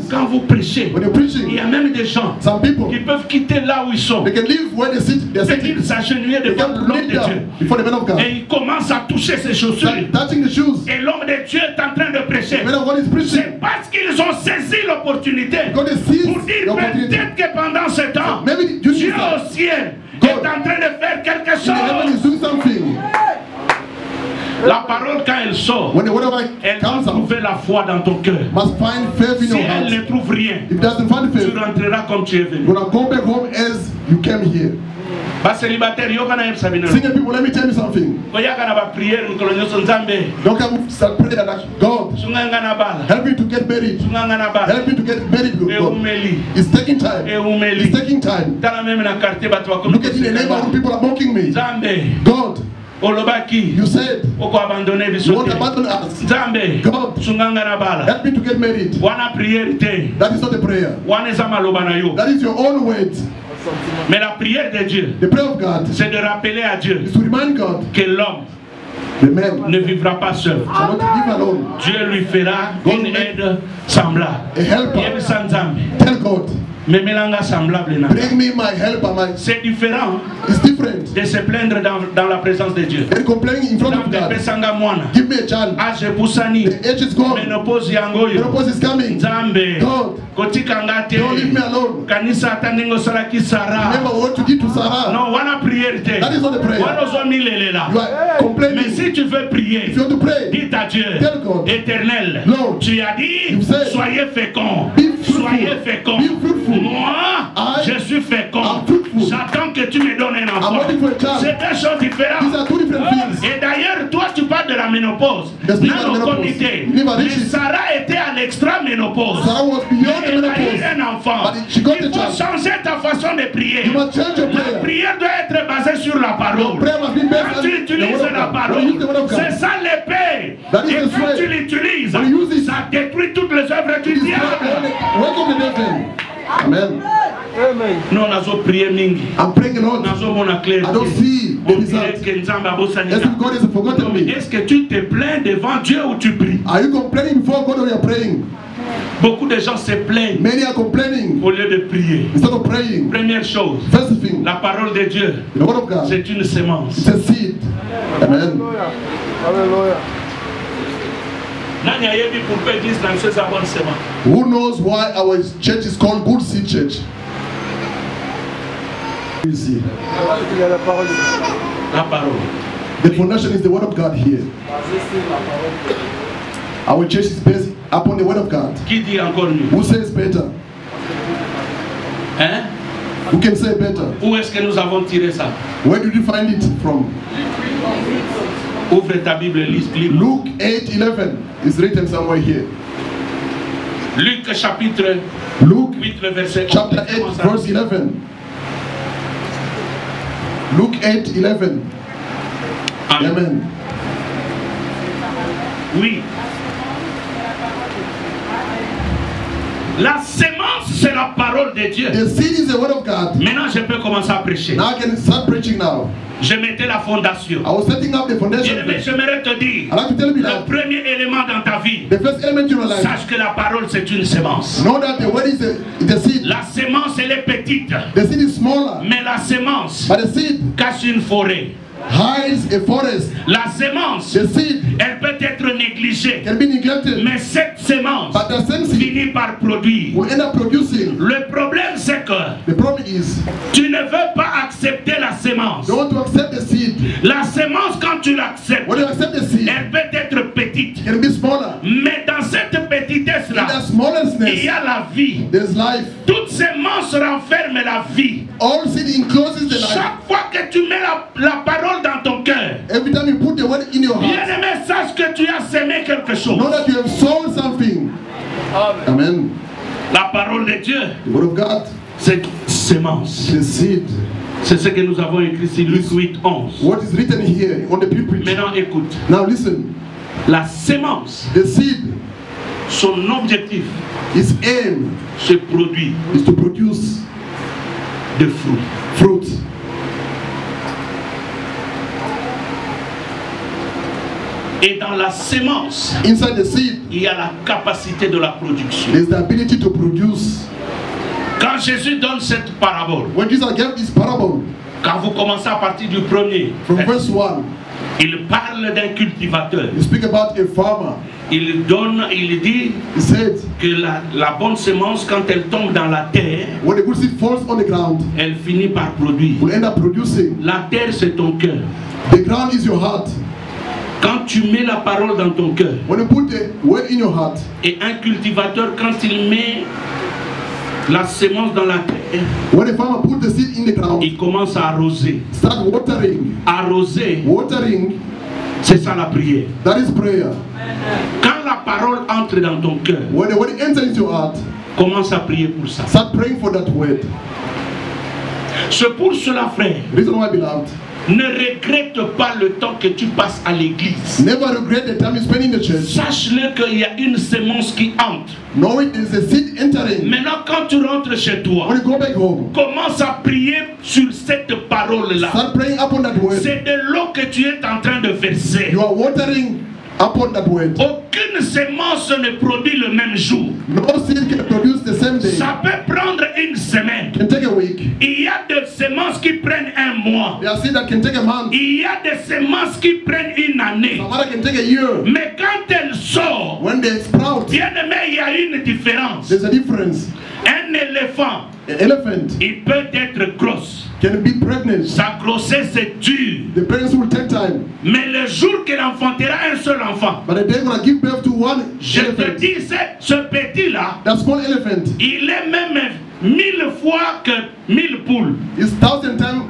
quand vous prêchez, il y a même des gens qui peuvent quitter là où ils sont et ils s'agenouillent devant l'homme de Dieu. Et ils commencent à toucher ses chaussures. Et l'homme de Dieu est en train de prêcher. C'est parce qu'ils ont saisi l'opportunité pour dire peut-être que pendant ce temps, Dieu au ciel est en train de faire quelque chose. La parole quand elle sort, elle va trouver la foi dans ton cœur. Si elle ne trouve rien, tu rentreras comme tu es venu. Célibataire, Single people, let me tell you something. Don't come start praying that God help me to get married. Help me to get married. God. It's taking time. It's taking time. Look at the neighborhood, people are mocking me. God, you said you won't abandon us. God, help me to get married. That is not a prayer. That is your own words. Mais la prière de Dieu, c'est de rappeler à Dieu que l'homme ne vivra pas seul. Dieu lui fera une aide semblable. Tell God, bring me my helper. C'est différent de se plaindre dans la présence de Dieu. Give me a child. The age is gone. Menopause is coming. God, don't leave me alone. Remember what you did to Sarah. Non, that is not a prayer. You are complaining. Mais si tu veux prier, if you want to pray, dis à Dieu, Éternel, Lord, tu as dit, soyez féconds. Soyez féconds. Moi, je suis fécond. J'attends que tu me donnes un enfant. C'est deux choses différentes. Et d'ailleurs, toi, tu parles de la ménopause. Dans nos comités, Sarah était à l'extra-ménopause. Elle a eu un enfant. Il faut changer ta façon de prier. La prière doit être basée sur la parole. Quand tu utilises la parole, c'est ça l'épée. Et quand tu l'utilises, ça détruit toutes les œuvres du diable. Amen. Nous avons prié mingi. I'm praying a lot. I don't see the result. As if God has forgotten me. Est-ce que tu te plains devant Dieu ou tu pries? Are you complaining before God or you are praying? Beaucoup de gens se plaignent. Many are complaining au lieu de prier. Instead of praying. Première chose, first thing, la parole de Dieu, c'est une semence. It's a seed. Amen. Hallelujah. Who knows why our church is called Good Seed Church? You see. La parole. The foundation is the word of God here. Our church is based upon the word of God. Qui dit encore mieux? Who says better? Hein? Who can say better? Où est-ce que nous avons tiré ça? Where did you find it from? Ouvre ta Bible, lis. Luke 8:11 is written somewhere here. Luc chapitre Luke 8, le verset 11. Chapter 8, verse 11. Luke 8:11. Amen. Amen. Oui. La sémence, c'est la parole de Dieu. The seed is the word of God. Maintenant, je peux commencer à prêcher. Now I can start preaching now. Je mettais la fondation. I was setting up the foundation. J'aimerais te dire, I'd like to tell you le that premier élément dans ta vie, the first element in your life, sache que la parole c'est une sémence. know that the word is the seed. La sémence elle est petite, The seed is smaller, mais la sémence but the seed cache une forêt. hides a forest. La sémence, The seed elle peut être négligée, can be neglected, mais cette sémence but the same seed finit par produire. will end up producing. Le problème c'est que The problem is, tu ne veux pas accepter la sémence. you want to accept the seed. La sémence, quand tu l'acceptes, When you accept the seed, elle peut être petite. it can be smaller. Mais dans cette In petitesse-là, that il smallness, y a la vie. there's life. Toute sémence renferme la vie. All seed encloses the life. Chaque fois que tu mets la parole dans ton cœur, Every time you put the word in your heart, bien-aimé, sache que tu as semé quelque chose. know that you have sown something. Amen. La parole de Dieu, The word of God, c'est sémence. the seed. C'est ce que nous avons écrit ici, Luc 8, 11. What is written here on the pulpit. Maintenant, écoute. Now listen. La sémence, The seed, son objectif, its aim c'est produire is to produce des fruits. fruit. Et dans la sémence, Inside the seed, il y a la capacité de la production. there's the ability to produce. Quand Jésus donne cette parabole, When Jesus gave this parable, quand vous commencez à partir du premier, from verse 1, il parle d'un cultivateur. you speak about a farmer. Il dit He said, que la bonne sémence, quand elle tombe dans la terre, when the good seed falls on the ground, elle finit par produire. will end up producing. La terre, c'est ton cœur. The ground is your heart. Quand tu mets la parole dans ton cœur, When you put the word in your heart, et un cultivateur, quand il met la sémence dans la terre, when a farmer put the seed in the ground, il commence à arroser. start watering. Arroser, Watering, c'est ça la prière. that is prayer. Quand la parole entre dans ton cœur, When the word enters into your heart, commence à prier pour ça. start praying for that word. C'est pour cela, frère, Reason why, beloved, ne regrette pas le temps que tu passes à l'église. never regret the time you spend in the church. Sache-le qu'il y a une sémence qui entre. Knowing there's a seed entering. Maintenant, quand tu rentres chez toi, When you go back home, commence à prier sur cette parole-là. start praying upon that word. C'est de l'eau que tu es en train de verser. You are watering upon that word. Aucune sémence ne produit le même jour. No seed can produce the same day. Ça peut prendre une semaine. Can take a week. Il y a des semences qui prennent un mois. There are seed that can take a month. Il y a des semences qui prennent une année. Some other can take a year. Mais quand elle sort, When they sprout, bien aimé, il y a une différence. there's a difference. Un éléphant, An elephant il peut être gros. can be pregnant. Sa grossesse est dure. The parents will take time. Mais le jour qu'elle enfantera un seul enfant, But the day gonna give birth to one je te elephant. dis, ce petit-là, That small elephant il est même 1000 fois que 1000 poules. is 1,000 times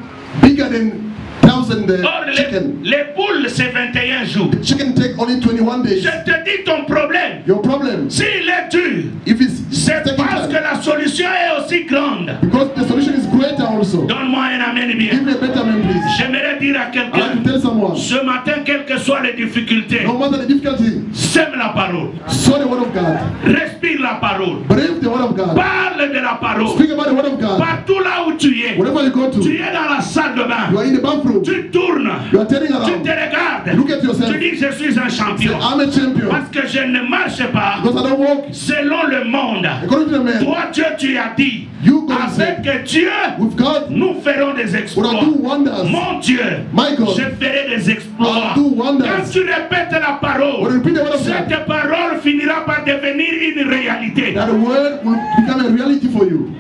bigger than 1,000 Or, chicken. les poules, c'est 21 jours. The chicken take only 21 days. Je te dis ton problème. Your problem, S'il est dur, if it's c'est taking parce que time, la solution est aussi grande. because the solution is greater also. Donne-moi un amen bien. Give me a better man, please. J'aimerais dire à I like quelqu'un, to tell someone, ce matin, quelles que soient les difficultés, no matter the difficulty, sème la parole. sow the word of God. Respire la parole. Breathe the word of God. Parle de la parole. Speak about the word of God. Partout là où tu es. Wherever you go Tu to, es dans la salle de bain. you are in the bathroom, Tu tournes. you are turning Tu around. te regardes. Look at yourself. Tu dis je suis un Say, champion. I'm a champion. Parce que je ne marche pas Because I don't walk selon le monde. according to the man. Toi, Dieu, tu as dit, You God said, avec Dieu, with God, nous ferons des when exploits. I do wonders, Mon Dieu, my God, je ferai des exploits. I'll do wonders. Quand tu répètes la when you parole, repeat the word of God, cette parole finira par devenir une réalité. that the word will become a reality for you.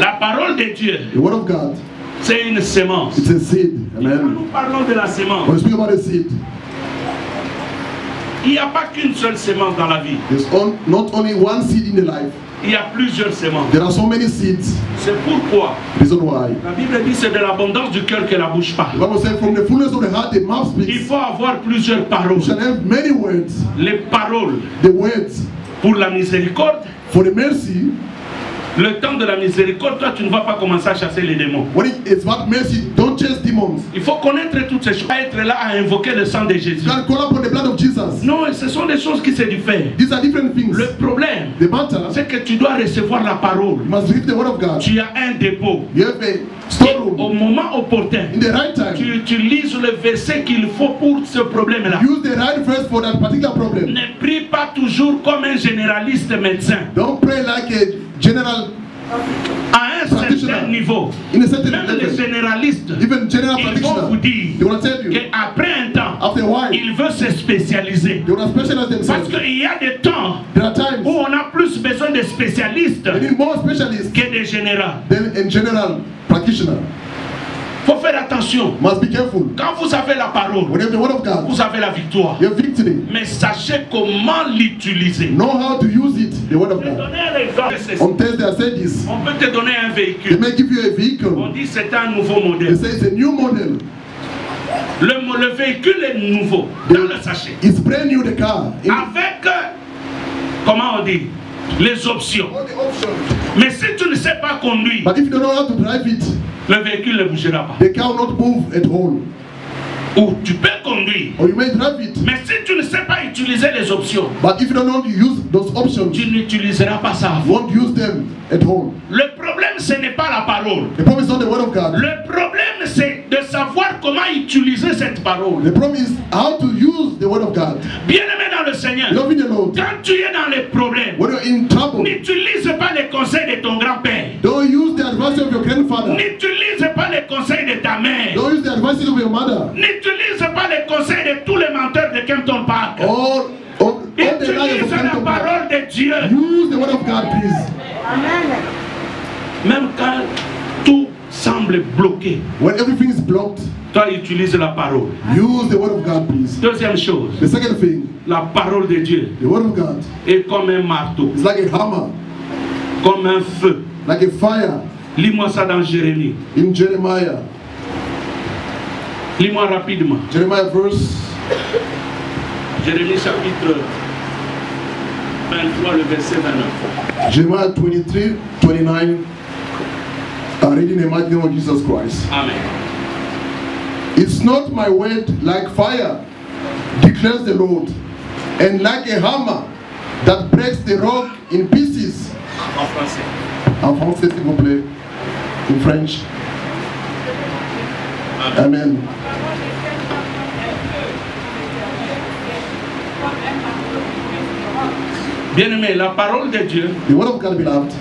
La parole de Dieu, The word of God, c'est une sémence. it's a seed. Quand Amen. nous parlons de la sémence, When we speak about a seed, Il n'y a pas qu'une seule sémence dans la vie. There's not only one seed in the life. Il y a plusieurs sémences. There are so many seeds. C'est pourquoi Reason why. La Bible dit c'est de l'abondance du cœur que la bouche parle. The Bible says from the fullness of the heart the mouth speaks. Il faut avoir plusieurs paroles. You shall have many words. Les paroles. The words. Pour la miséricorde. For the mercy. Le temps de la miséricorde, toi tu ne vas pas commencer à chasser les démons. When it's about mercy, don't chase demons. Il faut connaître toutes ces choses. Être là à invoquer le sang de Jésus. You can call upon the blood of Jesus. Non, ce sont des choses qui se diffèrent. These are different things. Le problème, c'est que tu dois recevoir la parole. You must receive the word of God. Tu as un dépôt. You have a storeroom. Au moment opportun, in the right time, tu utilises le verset qu'il faut pour ce problème-là. Use the right verse for that particular problem. Ne prie pas toujours comme un généraliste médecin. Don't pray like a general. À un certain niveau, in a certain même level, les généralistes, even general ils vont vous dire qu'après un temps, after a while, il veut se spécialiser. Parce qu'il y a des temps où on a plus besoin de spécialistes que de généraux. Il faut faire attention. Must be careful. Quand vous avez la parole, when you have the word of God, vous avez la victoire. You have victory. Mais sachez comment l'utiliser. Know how to use it, the word of God. On Thursday I said this. On peut te donner un véhicule. They may give you a vehicle. On dit c'est un nouveau modèle. They say it's a new model. Le véhicule est nouveau dans le sachet. It's brand new, the car. Avec, comment on dit, les options. Mais si tu ne sais pas conduire, but if you don't know how to drive it, le véhicule ne bougera pas. The car will not move at all. Ou tu peux conduire. Or you may drive it. Mais si tu ne sais pas utiliser les options, but if you don't know how to use those options, tu n'utiliseras pas ça. You won't use them at all. Le problème, ce n'est pas la parole. The problem is not the word of God. Le problème, c'est de savoir comment utiliser cette parole. The problem is how to use the word of God. Bien-aimé dans le Seigneur, quand tu es dans les problèmes, when you're in trouble, n'utilise pas les conseils de ton grand-père. Don't use the advice of your grandfather. N'utilise pas les conseils de ta mère. Don't use the advice of your mother. N'utilise pas les conseils de tous les menteurs de Kempton Park. Utilise la parole de Dieu. Use the word of God, please. Amen. Même quand tout semble bloqué, when everything is blocked, toi utilise la parole. Use the word of God, please. Deuxième chose, the second thing, la parole de Dieu, the word of God, est comme un marteau. It's like a hammer, comme un feu, like a fire. Lis-moi ça dans Jérémie. In Jeremiah. Lis-moi rapidement. Jeremiah verse. Jérémie chapitre 23, le verset 29. Jeremiah 23, 29. I'm reading the mighty name of Jesus Christ. Amen. It's not my word like fire, declares the Lord, and like a hammer that breaks the rock in pieces. En français. En français, s'il vous plaît. In French. Amen. Bien-aimé, la parole de Dieu, the word of God, beloved,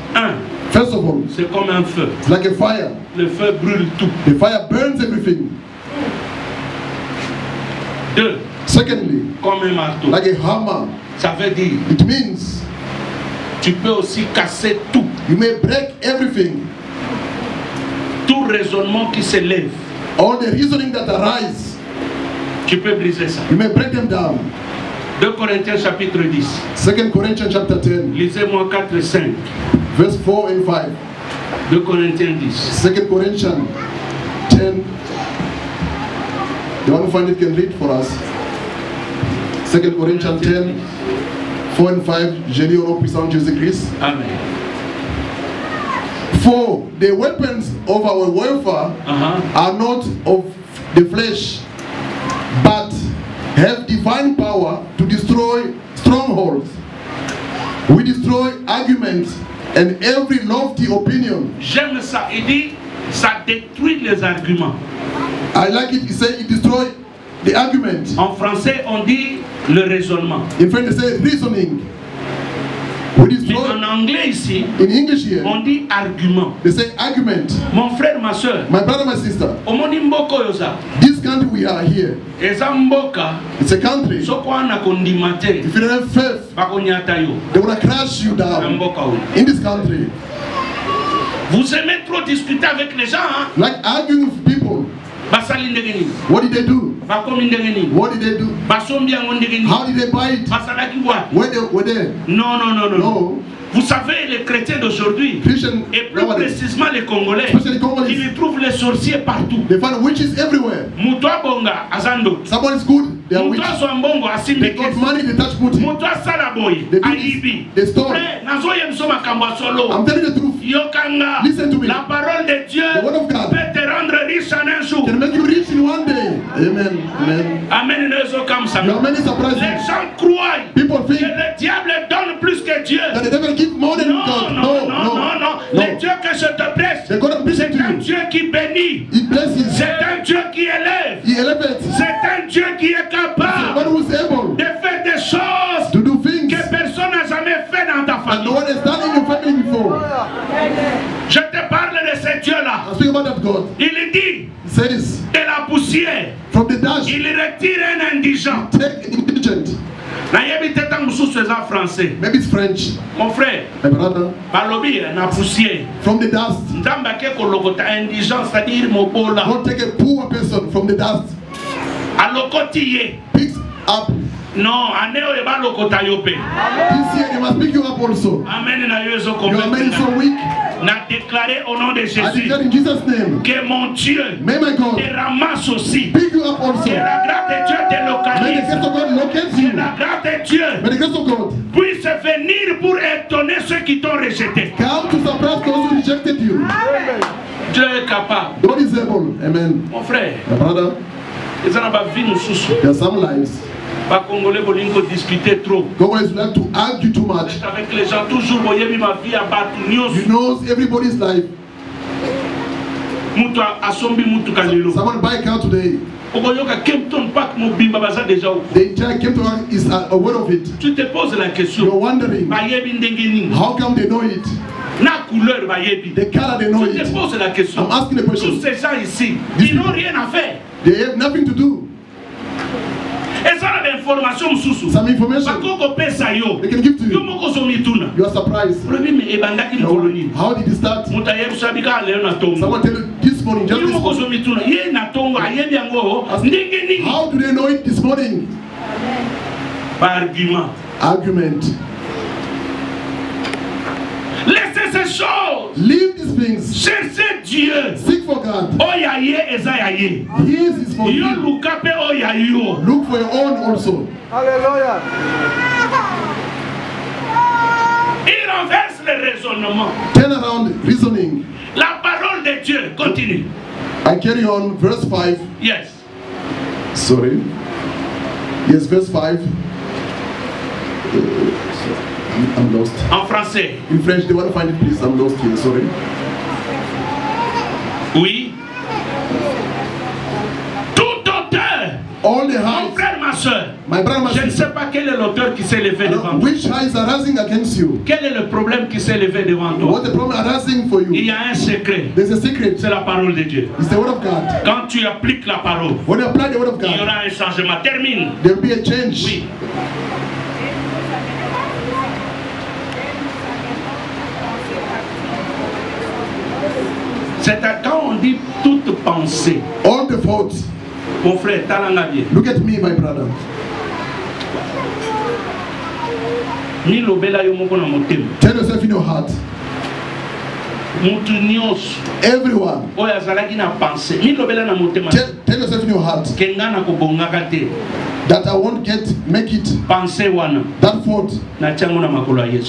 first of all, c'est comme un feu. It's like a fire. Le feu brûle tout. The fire burns everything. Deux, secondly, comme un marteau. Like a hammer. Ça veut dire, it means, tu peux aussi casser tout. You may break everything. Tout raisonnement qui se lève. All the reasoning that arise. Tu peux briser ça. You may break them down. 2 Corinthiens chapitre 10. 2 Corinthians chapter 10. Lisez-moi 4 et 5. Verse 4 and 5. 2 Corinthiens 10. 2 Corinthians 10. The one who find it can read for us. 2 Corinthians 10, 4 and 5. Je lis au nom puissant de Jésus-Christ. Amen. For the weapons of our warfare are not of the flesh, but have divine power to destroy strongholds. We destroy arguments and every lofty opinion. J'aime ça. Il dit, ça détruit les arguments. I like it. He said it destroys the argument. En français, on dit le raisonnement. In French, they say reasoning. We destroy. Mais en anglais ici, in English here, on dit argument. They say argument. Mon frère, ma soeur. My brother, my sister. This country we are here. It's a country. If you don't have faith, they will crash you down. In this country. Vous aimez trop discuter avec les gens, hein? Like arguing with people. What did they do? What did they do? How did they buy it? Were they? No. Vous savez, les chrétiens d'aujourd'hui, et plus précisément les Congolais, ils trouvent les sorciers partout. They find witches everywhere. Mutwa bonga azando. Someone is good, they are witches. Mutwa swambongo asimbe. They got money, they touch booty. Mutwa salaboy aibi. They stole. Nazo yemsoma kamba solo. I'm telling you the truth. Yokanga. Listen to me. La parole de Dieu peut te rendre riche en un jour. Can make you rich in one day. Amen. Amen. Amen. There are many surprises. Les gens croient People think que le diable donne plus que Dieu. That the devil give more than God. Non. Le Dieu que je te blesse, c'est un Dieu qui bénit. C'est un Dieu qui élève. C'est un Dieu qui est capable de faire des choses que personne n'a jamais fait dans ta famille. Je te parle de ce Dieu-là. Il dit de la poussière. Il retire un indigent. Français. Maybe it's French. Mon frère, my brother, from the dust. Don't take a poor person from the dust. Picks up. No, this year they must pick you up also. Amen. You are made so weak. N'a déclaré au nom de Jésus in Jesus' name, que mon Dieu te ramasse aussi. Pick you up also. Que la grâce de Dieu te localise. Que la grâce de Dieu puisse venir pour étonner ceux qui t'ont rejeté. Come to surprise those who rejected you. Dieu est capable. God is able. Amen. Mon frère, my brother, there are some lives. Pas Congolais bolingo discuter trop. Congolais like to argue too much. Avec les gens toujours voyez ma vie à battre. You know everybody's life. Mutu asombi mutu kalelo. Someone buy a car today. Ogoyoka Kempton Park mobimba baza déjà. The entire Kempton is aware of it. Tu te poses la question. You're wondering. How come they know it? Na couleur bayebi. The color they know it. Tu te poses la question. I'm asking the question. Tous ces gens ici, ils n'ont rien à faire. They have nothing to do. Some information they can give to you. You are surprised. How did it start? Someone tell you this morning, just this morning. How do they know it this morning? Argument. Laissez ces choses. Leave these things. Cherchez Dieu. Seek for God. His is for you. Look for your own also. Hallelujah. Il renverse le raisonnement. Turn around reasoning. La parole de Dieu continue. I carry on verse 5. Yes. Sorry. Yes, verse 5. I'm lost. En français. In French, they want to find it, please. I'm lost here, sorry. Oui. Tout auteur. All the mon frère, ma soeur. My brother, my je ne sais pas quel est l'auteur qui s'est levé devant toi. Which eyes are rising against you? Quel est le problème qui s'est levé devant toi? What the problem are rising for you? Il y a un secret. There's a secret. C'est la parole de Dieu. It's the word of God. Quand tu appliques la parole, when you apply the word of God, il y aura un changement. Termine. There will be a change. Oui. C'est quand on dit toute pensée. All the thoughts. Mon frère, talanga bien. Look at me, my brother. Tell yourself in your heart. Everyone. Tell yourself in your heart that I won't make it. That fault,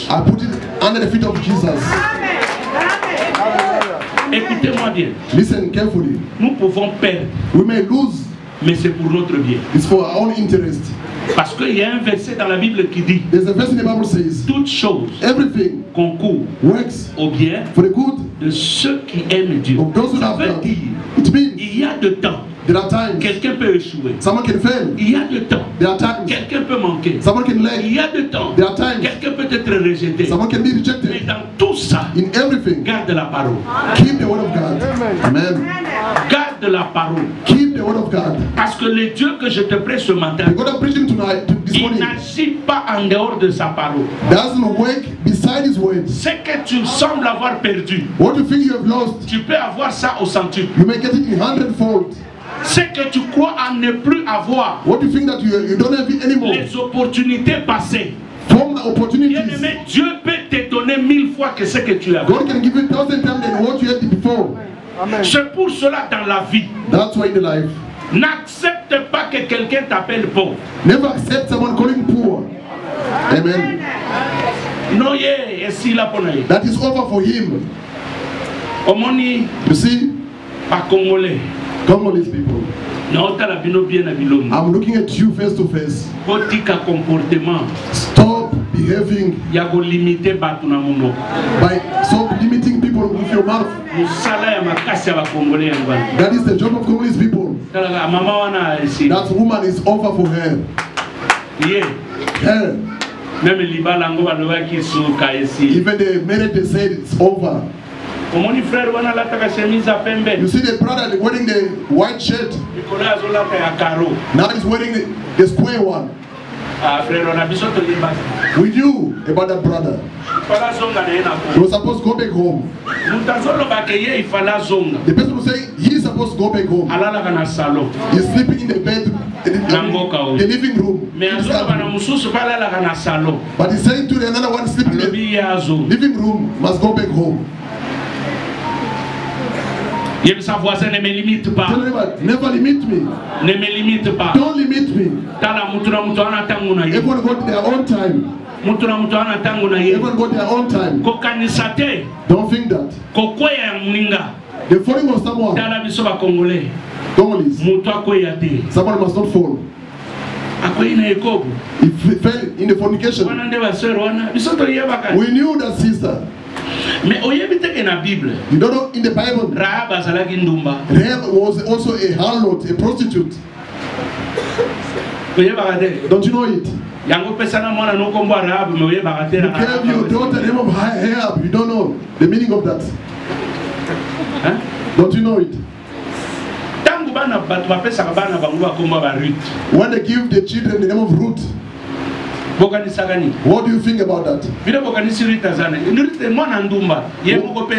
I put it under the feet of Jesus. Écoutez-moi bien. Listen carefully. Nous pouvons perdre. We may lose. Mais c'est pour notre bien. It's for our own interest. Parce qu'il y a un verset dans la Bible qui dit, there's a verse in the Bible says, toute chose everything concourt works au bien for the good de ceux qui aiment Dieu. Of those who Ça love veut God. dire, It means il y a de temps. There are times. Quelqu'un peut échouer. Someone can fail. Il y a de temps. There are times. Quelqu'un peut manquer. Someone can lack. Il y a de temps. There are times. Quelqu'un peut être rejeté. Someone can be rejected. Mais dans tout ça, in everything, garde la parole. Keep the word of God. Amen. Garde la parole. Keep the word of God. Parce que le Dieu que je te prêche ce matin, il n'agit pas en dehors de sa parole. Doesn't work beside his word. Ce que tu sembles avoir perdu, what you think you have lost, tu peux avoir ça au centuple. You may get it in 100-fold. Ce que tu crois à ne plus avoir. What you think that you don't have it anymore. Les opportunités passées. From the opportunities. Bien-aimé, Dieu peut te donner 1000 fois que ce que tu as. God can give you 1,000 times than what you had before. C'est pour cela dans la vie. That's why in the life. N'accepte pas que quelqu'un t'appelle pauvre. Never accept someone calling poor. Amen. No, yeah, that is over for him. You see, Congolese people. I'm looking at you face to face. Stop behaving by stop limiting people with your mouth. That is the job of Congolese people. That woman is over for her. Her. Even the marriage, they said it's over. You see the brother wearing the white shirt. Now he's wearing the square one. We knew about that brother. He was supposed to go back home. The person who say he's supposed to go back home. He's sleeping in the bed, the living room. But he's saying to the another one sleeping in the living room must go back home. Sa voisin ne me limite pas. Never limit me. Ne me limite pas. Don't limit me. Everyone go to their own time. Everyone go to their own time. Don't think that. The falling of someone. Congolese. Someone must not fall. If he fell in the fornication. We knew that, sister. You don't know in the Bible, Rahab was also a harlot, a prostitute. Don't you know it? You gave your daughter the name of Rahab. You don't know the meaning of that. Huh? Don't you know it? When they give the children the name of Ruth, what do you think about that?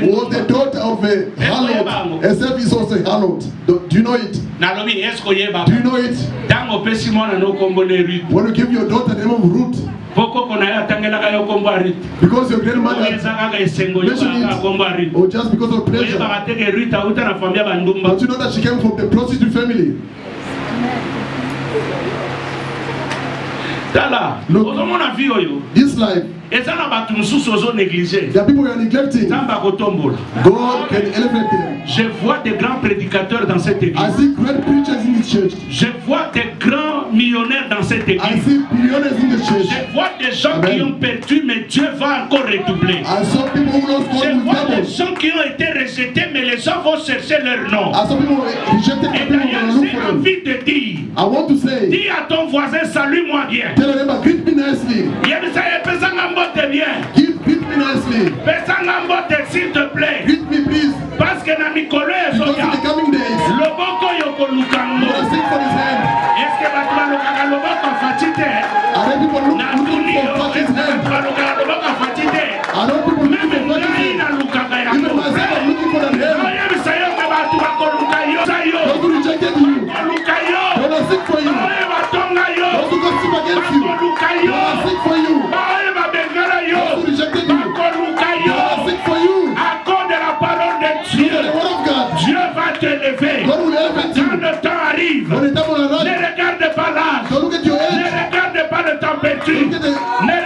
Was the daughter of a harlot. Herself is also a harlot. Do you know it? Do you know it? When you give your daughter the name of Ruth, because your grandmother mentioned it, or just because of pleasure. But you know that she came from the prostitute family. Look, this life, there are people who are neglecting. God can elevate them. Je vois des grands prédicateurs dans cette église. I see great preachers in this church. Je vois des grands millionnaires dans cette église. I see billionaires in the church. Je vois des gens qui ont perdu, mais Dieu va encore redoubler. I saw people who lost God. Je vois des gens qui ont été rejetés, mais les gens vont chercher leur nom. I saw people rejected. Et d'ailleurs, j'ai envie de dire, I want to say, dis à ton voisin, salue-moi bien. Tell them, greet me nicely. Greet me nicely. S'il te plaît. Greet me, please. Parce que dans Nicolas, because in the coming days, le boko yoko lukango. Sing for his hand. Est-ce que batuma lukanga le boko fatite? Are there people looking for his hand? Are there people looking for his hand? Even myself, I'm looking for the hand. Those who rejected you, they will seek for you. Those who gossip against you, they will seek for you. Those who rejected you, they will seek for you. Dieu, the word of God, Dieu va te lever. God will elevate you. Quand le temps arrive, When the time will arrive, ne regarde pas l'âge, don't look at your ne age, regarde pas le température, look at the ne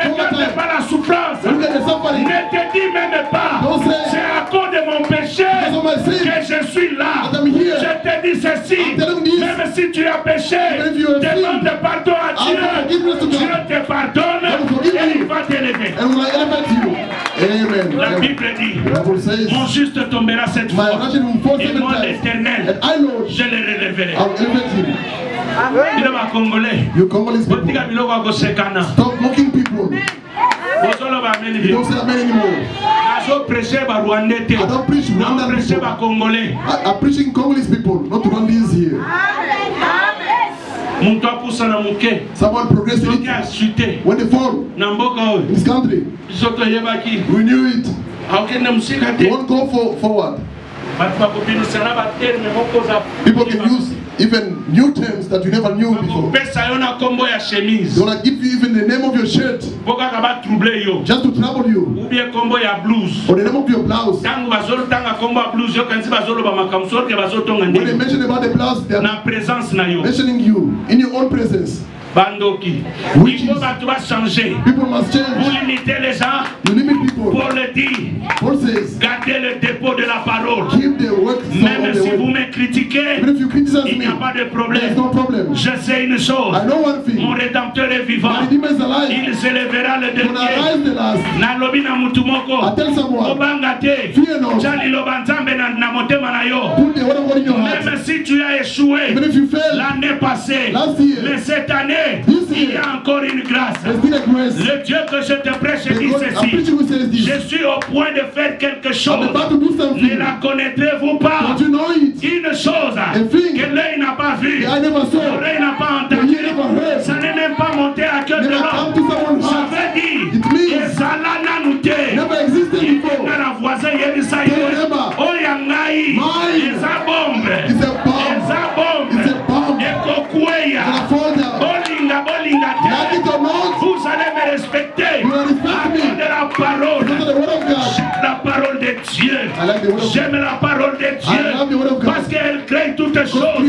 regarde pas la souffrance, look at the suffering. ne te dis même pas, Don't say, c'est à cause de mon péché because of my sin que je suis là. that I'm here. Je te dis ceci, I'm telling you this. même si tu as péché, Even if you have demande sinned, pardon à ask Dieu, for forgiveness to God. Dieu te pardonne God will forgive et you. il va t'élever. And will elevate you. Amen. La Bible dit, The Bible says, mon juste tombera cette my fois, righteous will fall et 7 moi times, l'Éternel, and I, Lord, je le relèverai. I'll elevate him. Il est Congolais. You Congolese people, stop mocking people. You don't say amen anymore. I don't preach Rwandan people. I'm preaching Congolese people, not Rwandese here. Someone progressing when they fall in this country. We knew it. We won't go forward. People can use even new terms that you never knew before. They wanna give you even the name of your shirt just to trouble you. Or the name of your blouse. When they mention about the blouse, they are mentioning you in your own presence. Bandoki. People must change. Pour limiter les gens. Pour le dire. Gardez le dépôt de la parole. Même si vous me critiquez, il n'y a pas de problème. Je sais une chose. Mon Rédempteur est vivant. Il s'élèvera le dernier. Nalobi na mutumoko. Obangate. Jali lobanzambe na motema na yo. Même si tu as échoué l'année passée, mais cette année, il y a encore une grâce. Le Dieu que je te prêche dit ceci. Je suis au point de faire quelque chose. Ne la connaîtrez-vous pas? Une chose que l'œil n'a pas vue, l'oreille n'a pas entendu, ça n'est même pas monté à cœur de l'homme. Ça veut dire que ça l'a nanouté. Il faut que la voisin y ait ça. Oh yangai, les abombe, les abombe, et kokoueya. Vous allez me respecter à cause de la parole. J'aime la parole de Dieu. J'aime la parole de Dieu parce qu'elle crée toutes choses.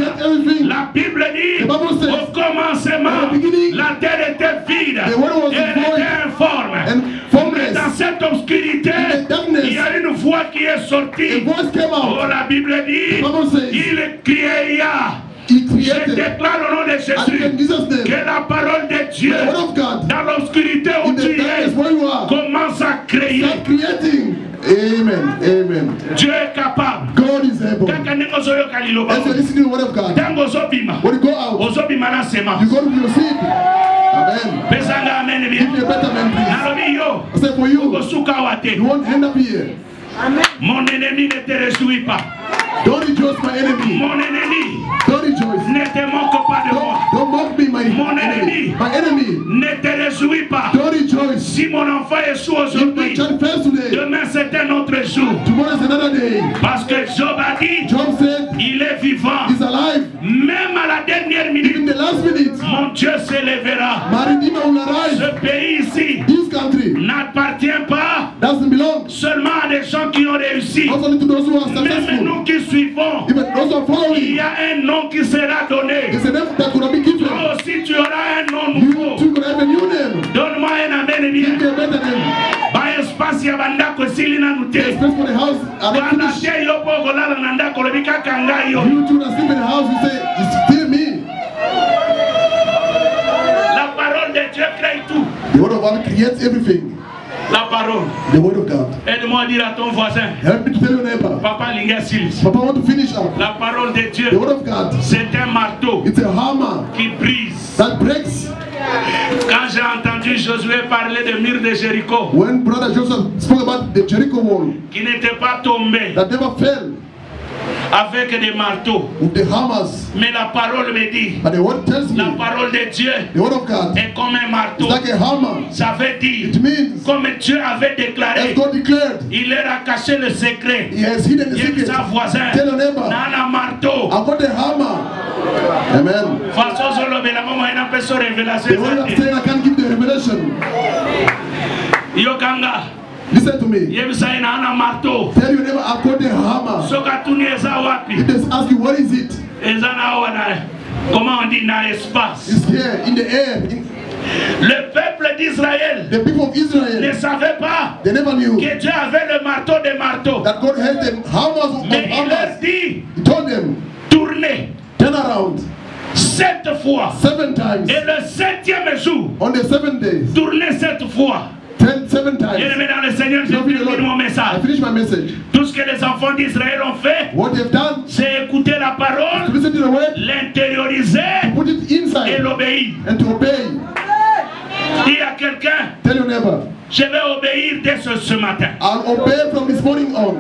La Bible dit au commencement la terre était vide et elle était informe. Mais dans cette obscurité il y a une voix qui est sortie. Oh, la Bible dit il créa. Je déclare au nom de Jésus que la parole de Dieu dans l'obscurité où tu es commence à créer. Amen. Amen. Dieu est capable. God is able. As you're listening to the word of God, when you go out, you go to your seed. Amen. Give me a better man, please. I say for you, you won't end up here. Amen. Mon ennemi ne te réjouit pas. Don't rejoice my enemy. Mon ennemi. Don't rejoice. Ne te moque pas de moi. Don't mock me, mon ennemi. My enemy. Ne te réjouis pas. Don't rejoice. Si mon enfant échoue aujourd'hui, demain c'est un autre jour. Tomorrow is another day. Parce que Job a dit, Job said, il est vivant. He's alive. Même à la dernière minute, in the last minute, mon Dieu s'élèvera. Ce pays ici n'appartient pas seulement à des gens qui ont réussi. Même nous qui suivons, il y a un nom qui sera donné. Toi aussi tu auras un nom nouveau. Donne-moi un amen bien. Ba espace ya bandako silina nute. Banate yo po golala nandako lobika kanga yo. You two sleep in the house, you say, it's still me. La parole de Dieu crée tout. The word of God creates everything. La parole. The word of God. Aide-moi à dire à ton voisin. Help me to tell your neighbor. Papa Lingasis. Papa, I want to finish up. La parole de Dieu. The word of God. C'est un marteau. It's a hammer. Qui brise. That breaks. Quand j'ai entendu Josué parler de mur de Jéricho. When brother Joseph spoke about the Jericho wall. Qui n'était pas tombé. That never fell. Avec des marteaux. With the hammers. Mais la parole me dit. But the word tells me. La parole de Dieu. The word of God. Est comme un marteau. It's like a hammer. Ça veut dire. It means. Comme Dieu avait déclaré. As God declared. Il leur a caché le secret. He has hidden the secret. Sa voisin. Tell your neighbor. Nana marteau. I've got the hammer. Amen. Façon solo be la maman ina peso révélation. The word of saying I can't give the revelation. Yokanga. Listen to me. Tell your neighbor, I've got the hammer. If they ask you, what is it? Comment on dit dans l'espace? It's here, in the air. Le peuple d'Israël ne savait pas they never knew que Dieu avait le marteau des marteaux. That God had the hammers. Mais il leur dit, he told them, tournez. Turn around. 7 fois. 7 times. Et le 7e jour, on the 7 days, tournez 7 fois. 7 times. Bien-aimé dans le Seigneur, j'ai fini mon message. I finish my message. Tout ce que les enfants d'Israël ont fait, c'est écouter la parole, l'intérioriser et l'obéir. Dis à quelqu'un, tell your neighbor, je vais obéir dès ce matin. I'll obey from this morning on.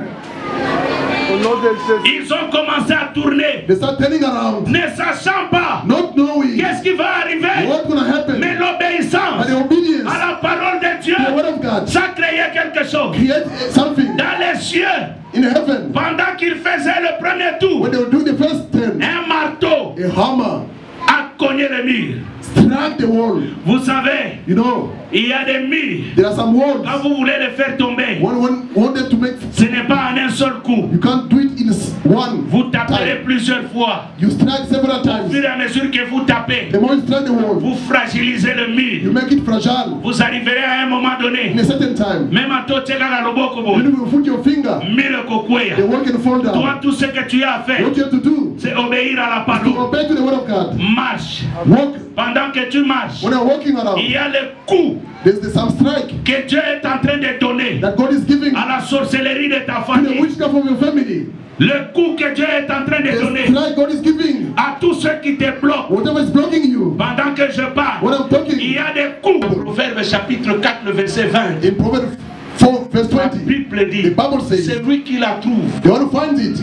Ils ont commencé à tourner, they start turning around, ne sachant pas qu'est-ce qui va arriver. Mais l'obéissance à la parole de Dieu, ça créait quelque chose dans les cieux. In heaven, pendant qu'il faisait le premier tour, when they were doing the first 10, un marteau the wall. Vous savez, you know, il y a des murs. There are some walls. Quand vous voulez les faire tomber, to make, ce n'est pas en un seul coup. You can't do it in one. Vous taperez plusieurs fois. You strike several times. Au fur et à mesure que vous tapez, the more you strike the wall, vous fragilisez le mur. You make it fragile. Vous arriverez à un moment donné. In a certain time. Même à toi, when you put your finger, the wall can fall down. Toi, tout ce que tu as à faire, what you have to do, c'est obéir à la parole. To obey to the word of God. Marche. Walk. Pendant que tu marches, when you're walking around, il y a le coup some strike que Dieu est en train de donner that God is giving à la sorcellerie de ta famille. To the witchcraft of your family. Le coup que Dieu est en train de donner God is giving à tous ceux qui te bloquent. Whatever is blocking you. Pendant que je parle, il y a des coups. Proverbe chapitre 4, le verset 20. In Proverbs 4, verse 20, la Bible dit, c'est lui qui la trouve. The one who finds it.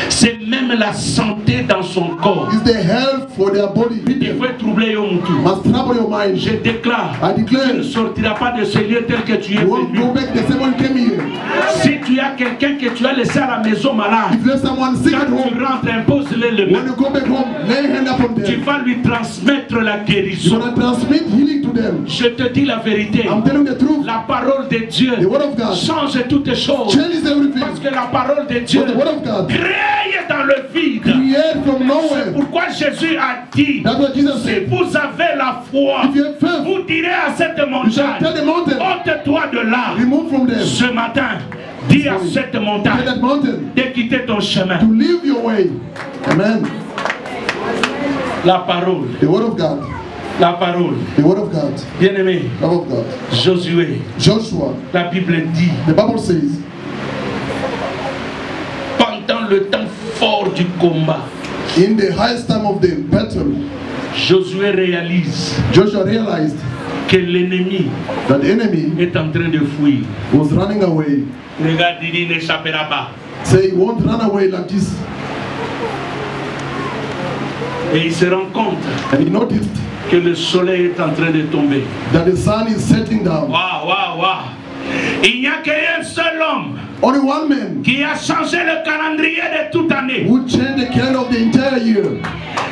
C'est même la santé dans son corps. Is the health for their body. Il faut troubler your must trouble your mind. Je déclare, I declare, tu ne sortiras pas de ce lieu tel que tu es venu. Go back the same one came here. Si tu as quelqu'un que tu as laissé à la maison malade, if there's someone sick quand at home, tu rentres, impose-le le when you go back home, lay hand upon them. Tu vas lui transmettre la guérison. You want to transmit healing to them. Je te dis la vérité. I'm telling the truth. La parole de Dieu the word of God change toutes choses. Changes everything. Parce que la parole de Dieu the word of God crée dans le vide. Create from nowhere. Pourquoi Jésus a dit, si vous avez la foi, faith, vous direz à cette montagne, ôte-toi de là. Remove from them. Ce matin, dis à cette montagne de quitter ton chemin. To leave your way. Amen. La parole. The word of God. La parole. The word of God. Bien-aimé. Love of God. Josué. Joshua. La Bible dit. The Bible says. Pendant le temps fort du combat. In the highest time of the battle. Joshua realized que l'ennemi est en train de fuir. Was running away. Regarde, il n'échappera pas. Say he won't run away like this. Et il se rend compte and he noticed que le soleil est en train de tomber. That the sun is setting down. Waouh. Il n'y a qu'un seul homme. Only one man qui a changé le calendrier de toute année. Who changed the calendar of the entire year.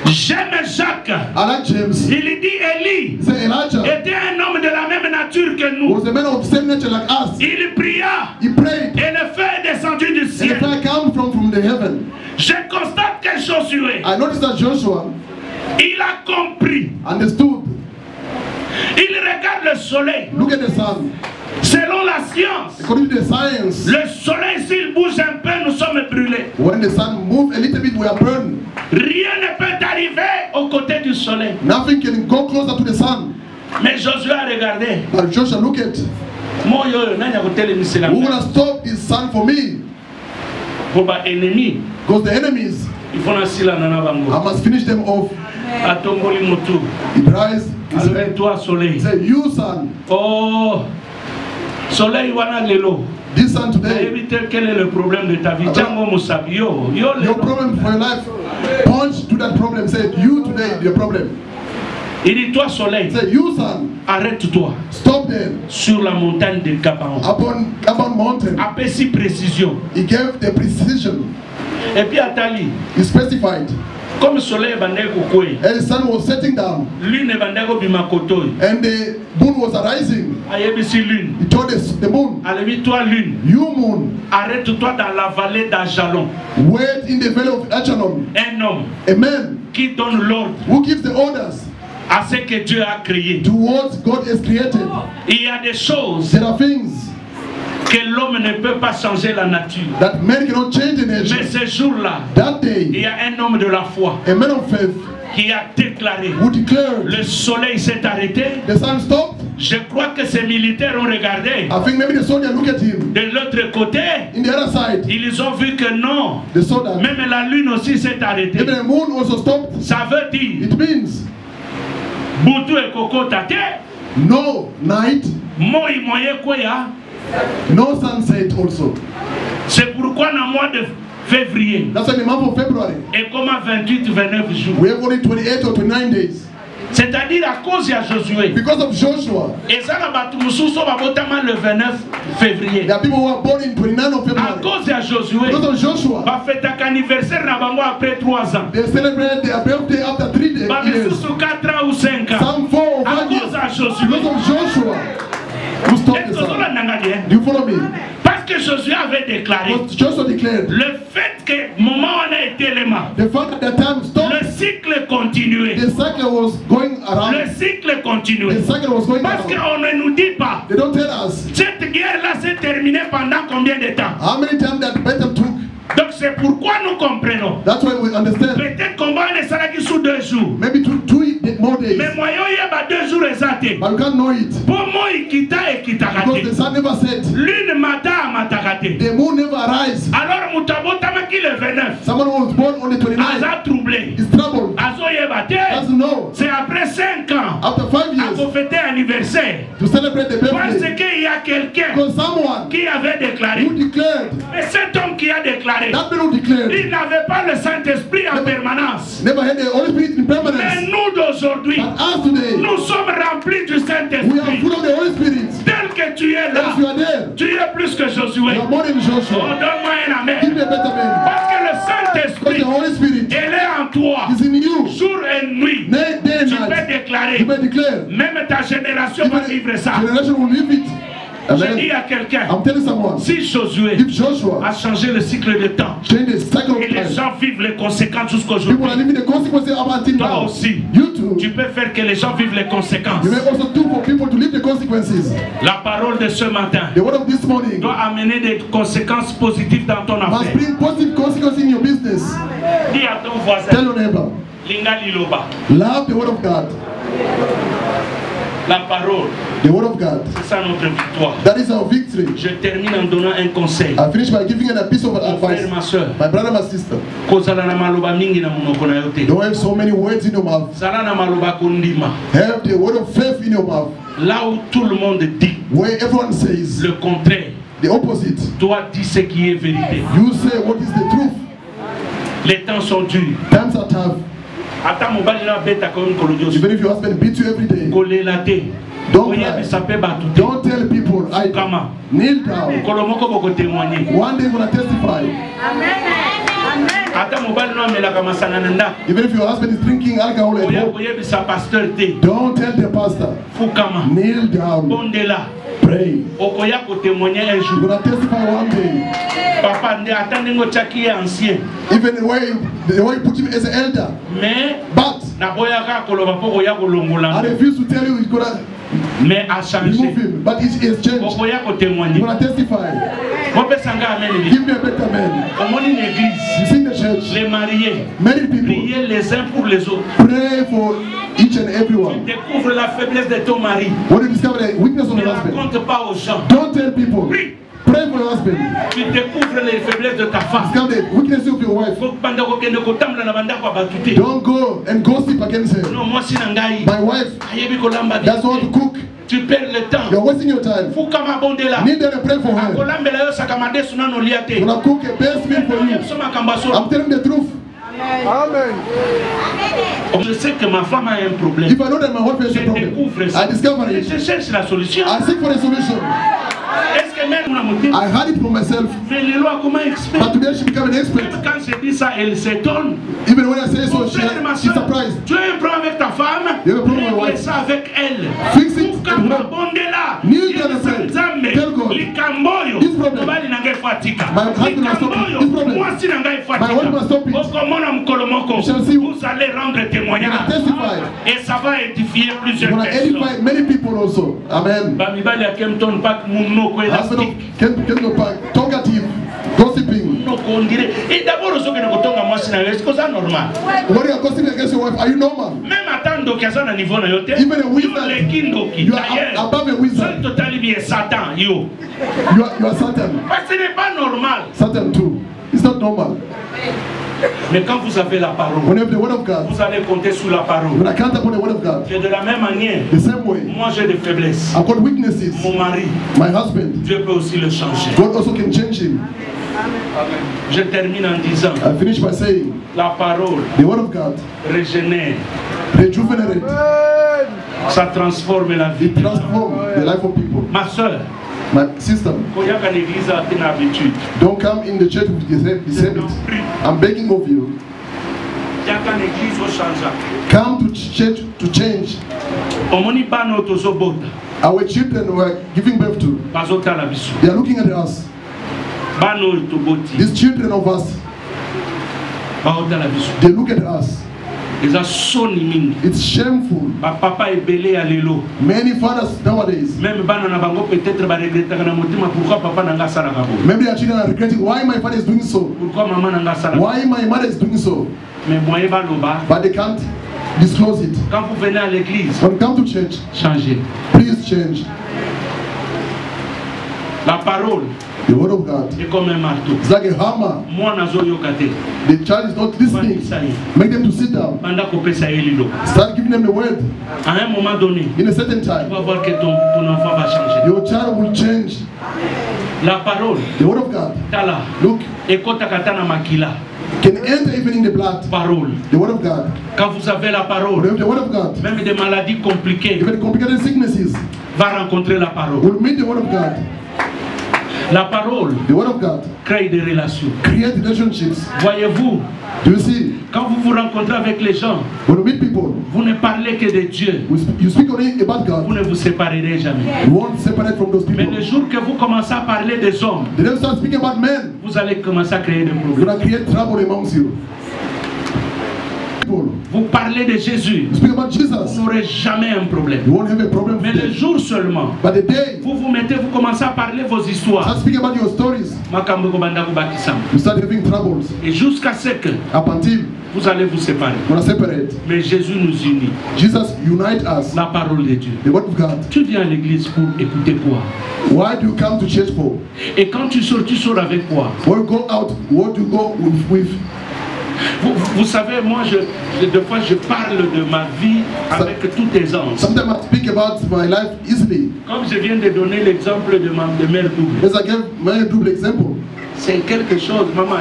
J'aime Jacques. I like James. Il dit Élie était un homme de la même nature que nous. Was a man of the same nature like us. Il pria. He prayed. Et le feu est descendu du ciel. And the fire came from the heaven. Je constate que Josué. I noticed that Joshua. Il a compris. Understood. Il regarde le soleil. Look at the sun. Selon la science, according to the science, le soleil s'il bouge un peu, nous sommes brûlés. When the sun moves a little bit, we are burned. Rien ne peut arriver aux côtés du soleil. Nothing can go closer to the sun. Mais Josué a regardé. But Joshua, look at. Who gonna stop this sun for me? Because the enemies, I must finish them off. He cries. He said, "You sun." Oh. Soleil wana lelo. This sun today. Quel est le problème de ta vie? Your problem for your life. Punch to that problem. Say, you today, your problem. Il dit, toi soleil, say, you sun, arrête-toi. Stop there. Sur la montagne de Gabaon. Upon Gabaon mountain. Avec si précision. He gave the precision. Et puis Atali. He specified. Comme le soleil bandait kukwe. And the sun was setting down. Lune bandait bimakoto. And the moon was arising. Ayebisi lune. He told us the moon. Alléluia lune. You moon. Arrête-toi dans la vallée d'Ajalon. Wait in the valley of Ajalon. Un homme. A man. Qui donne l'ordre. Who gives the orders. À ce que Dieu a créé. To what God has created. Il y a des choses. There are things. Que l'homme ne peut pas changer la nature. That man cannot change the nature. Mais ce jour-là, that day, il y a un homme de la foi. A man of faith. Qui a déclaré. Who declared. Le soleil s'est arrêté. The sun stopped. Je crois que ces militaires ont regardé. I think maybe the soldier look at him. De l'autre côté. In the other side. Ils ont vu que non. The soldier. Même la lune aussi s'est arrêtée. Even the moon also stopped. Ça veut dire. It means. Butu et Koko Tate. No night. Moi moyen quoi ya. No sunset also. C'est pourquoi dans le mois de février. That's in the month of February. Et comment 28-29 jours. We have only 28 or 29 days. C'est-à-dire à cause de Josué. Because of Joshua. Et ça, le 29 février. There are people who are born in 29 of February. À cause de Josué. Because of Joshua. Fête anniversaire après 3 ans. They celebrate their birthday after 3 days. 4 ans ou 5 ans. Some 4 or 5 years. Because of Joshua. Who stopped the sun? Do you follow me? Parce que Josué avait déclaré. Joshua declared. Le fait que moment on a été l'élément. The fact that the time stopped. Le cycle continuait. The cycle was going around. Le cycle continuait. The cycle was going Parce qu'on ne nous dit pas. They don't tell us. Cette guerre-là s'est terminée pendant combien de temps? How many times that battle took? Donc c'est pourquoi nous comprenons. That's why we understand. Peut-être qu'on va aller s'arrêter sous 2 jours. Maybe 2 more days. Mais moi, il y a 2 jours exactés. But you can't know it. Pour moi, il quitta et quitta raté. Because the sun never set. Lune matin à mata raté. The moon never rise. Alors, Moutabota qui le 29. Someone who was born on the 29th. Aza troublé. Is troubled. Azo yebate. Doesn't know. C'est après 5 ans. After 5 years. À fêter anniversaire. To celebrate the birthday. Parce qu'il y a quelqu'un. Because someone. Qui avait déclaré. Who declared. Mais cet homme qui a déclaré. That man who declared. Il n'avait pas le Saint-Esprit en permanence. Never had the Holy Spirit in permanence. Mais nous d'aujourd'hui, nous sommes remplis du Saint-Esprit. We are full of the Holy Spirit. Tel que tu es là, you are there. Tu es plus que Josué. You are more than Joshua. Oh, donne-moi un amen. Give me a better man. Parce que le Saint-Esprit, il est en toi. Is in you. Jour et nuit. Day and tu night. peux déclarer. You may declare. Même ta génération va vivre ça. Generation will live it. Je dis à quelqu'un, si Josué a changé le cycle de temps et les gens vivent les conséquences jusqu'aujourd'hui, toi aussi, tu peux faire que les gens vivent les conséquences. La parole de ce matin doit amener des conséquences positives dans ton affaire. Dis à ton voisin, Linga Liloba. Love the word of God. La parole. The word of God. C'est ça notre victoire. That is our victory. Je termine en donnant un conseil. I finish by giving a piece of advice. Frère, ma soeur. My brother, my sister. Don't have so many words in your mouth. Have the word of faith in your mouth. Là où tout le monde dit. Where everyone says. Le contraire. The opposite. Toi dis ce qui est vérité. You say what is the truth. Les temps sont durs. Times are tough. Even if your husband beats you every day, don't cry. Don't tell people, I kneel down. One day you're going to testify. Even if your husband is drinking alcohol at home, don't tell the pastor. Kneel down. Pray. You're going to testify one day. Even the way you put him as an elder. But I refuse to tell you he's going to remove him. But it has changed. You're going to testify. Give me a better man. You see in the church. Married people. Pray for each and everyone. When you discover the weakness of your husband, don't tell people. Pray for your husband. Tu découvres les faiblesses de ta femme. Discover the weakness of your wife. Don't go and gossip against her. My wife doesn't want to cook. Tu perds le temps. You're wasting your time. Need them to pray for her. I'm gonna cook a best meal for you. I'm telling the truth. Amen. Je sais que ma femme a un problème. If I know that my wife has a problem, I discover it. Je cherche la solution. I seek for a solution. I had it for myself. But today she became an expert. Quand je dis ça, elle s'étonne. Even when I say so, she's surprised. Tu as un problème avec ta femme? You have a problem with my wife. Ça avec elle. Fix it. Kneel down and pray. Tell God. This problem. My husband must stop it. This problem. My wife must stop it. You shall see. Vous allez rendre témoignage. Testify. Et ça va édifier plusieurs personnes. Edify many people also. Amen. Husband of talkative, gossiping. Et d'abord, when you are gossiping against your wife, are you normal? Even a wizard, you are above a wizard. You are Satan. Satan too. It's not normal. Mais quand vous avez la parole, when you have the word of God, vous allez compter sur la parole. when I count upon the word of God, Et de la même manière, the same way, moi j'ai des faiblesses. I've got weaknesses. Mon mari, My husband, Dieu peut aussi le changer. God also can change him. Je termine en disant, I finish by saying, la parole the word of God régénère, rejuvenate, ça transforme la vie. it transforms the life of people. Ma soeur, My sister, don't come in the church with this habit. I'm begging of you. Come to church to change. Our children were giving birth to. They are looking at us. These children of us, they look at us. It's shameful. Many fathers nowadays, maybe their children are regretting why my father is doing so, why my mother is doing so, but they can't disclose it. When you come to church, please change. La parole, the word of God, it's like a hammer. The child is not listening. Make them to sit down. Start giving them the word. In a certain time, your child will change. La parole, the word of God, look, can enter even in the blood. Parole. The word of God. Quand vous avez la parole, the word of God, même des maladies compliquées, even complicated sicknesses, va rencontrer la parole. Will meet the word of God. La parole, the word of God, crée des relations. Create relationships. Voyez-vous, do you see? Quand vous vous rencontrez avec les gens, when you meet people, vous ne parlez que de Dieu. You speak only about God. Vous ne vous séparerez jamais. You won't separate from those people. Mais le jour que vous commencez à parler des hommes, the day start speaking about men, vous allez commencer à créer des problèmes. You're gonna create trouble amongst you. Vous parlez de Jésus, you speak about Jesus, vous n'aurez jamais un problème. You won't have a problem. Mais le jour seulement, but the day, vous commencez à parler vos histoires. Start speaking about your stories. You start having troubles. Et jusqu'à ce que, up until, vous allez vous séparer. Separate. Mais Jésus nous unit. Jesus unite us. La parole de Dieu. The word of God. Tu viens à l'église pour écouter quoi? Why do you come to church for? Et quand tu sors avec quoi? When you go out, what do you go with? Vous savez, moi, des fois, je parle de ma vie avec toute aisance. Sometimes I speak about my life easily. Comme je viens de donner l'exemple de mère double. As I gave my double example. C'est quelque chose, maman.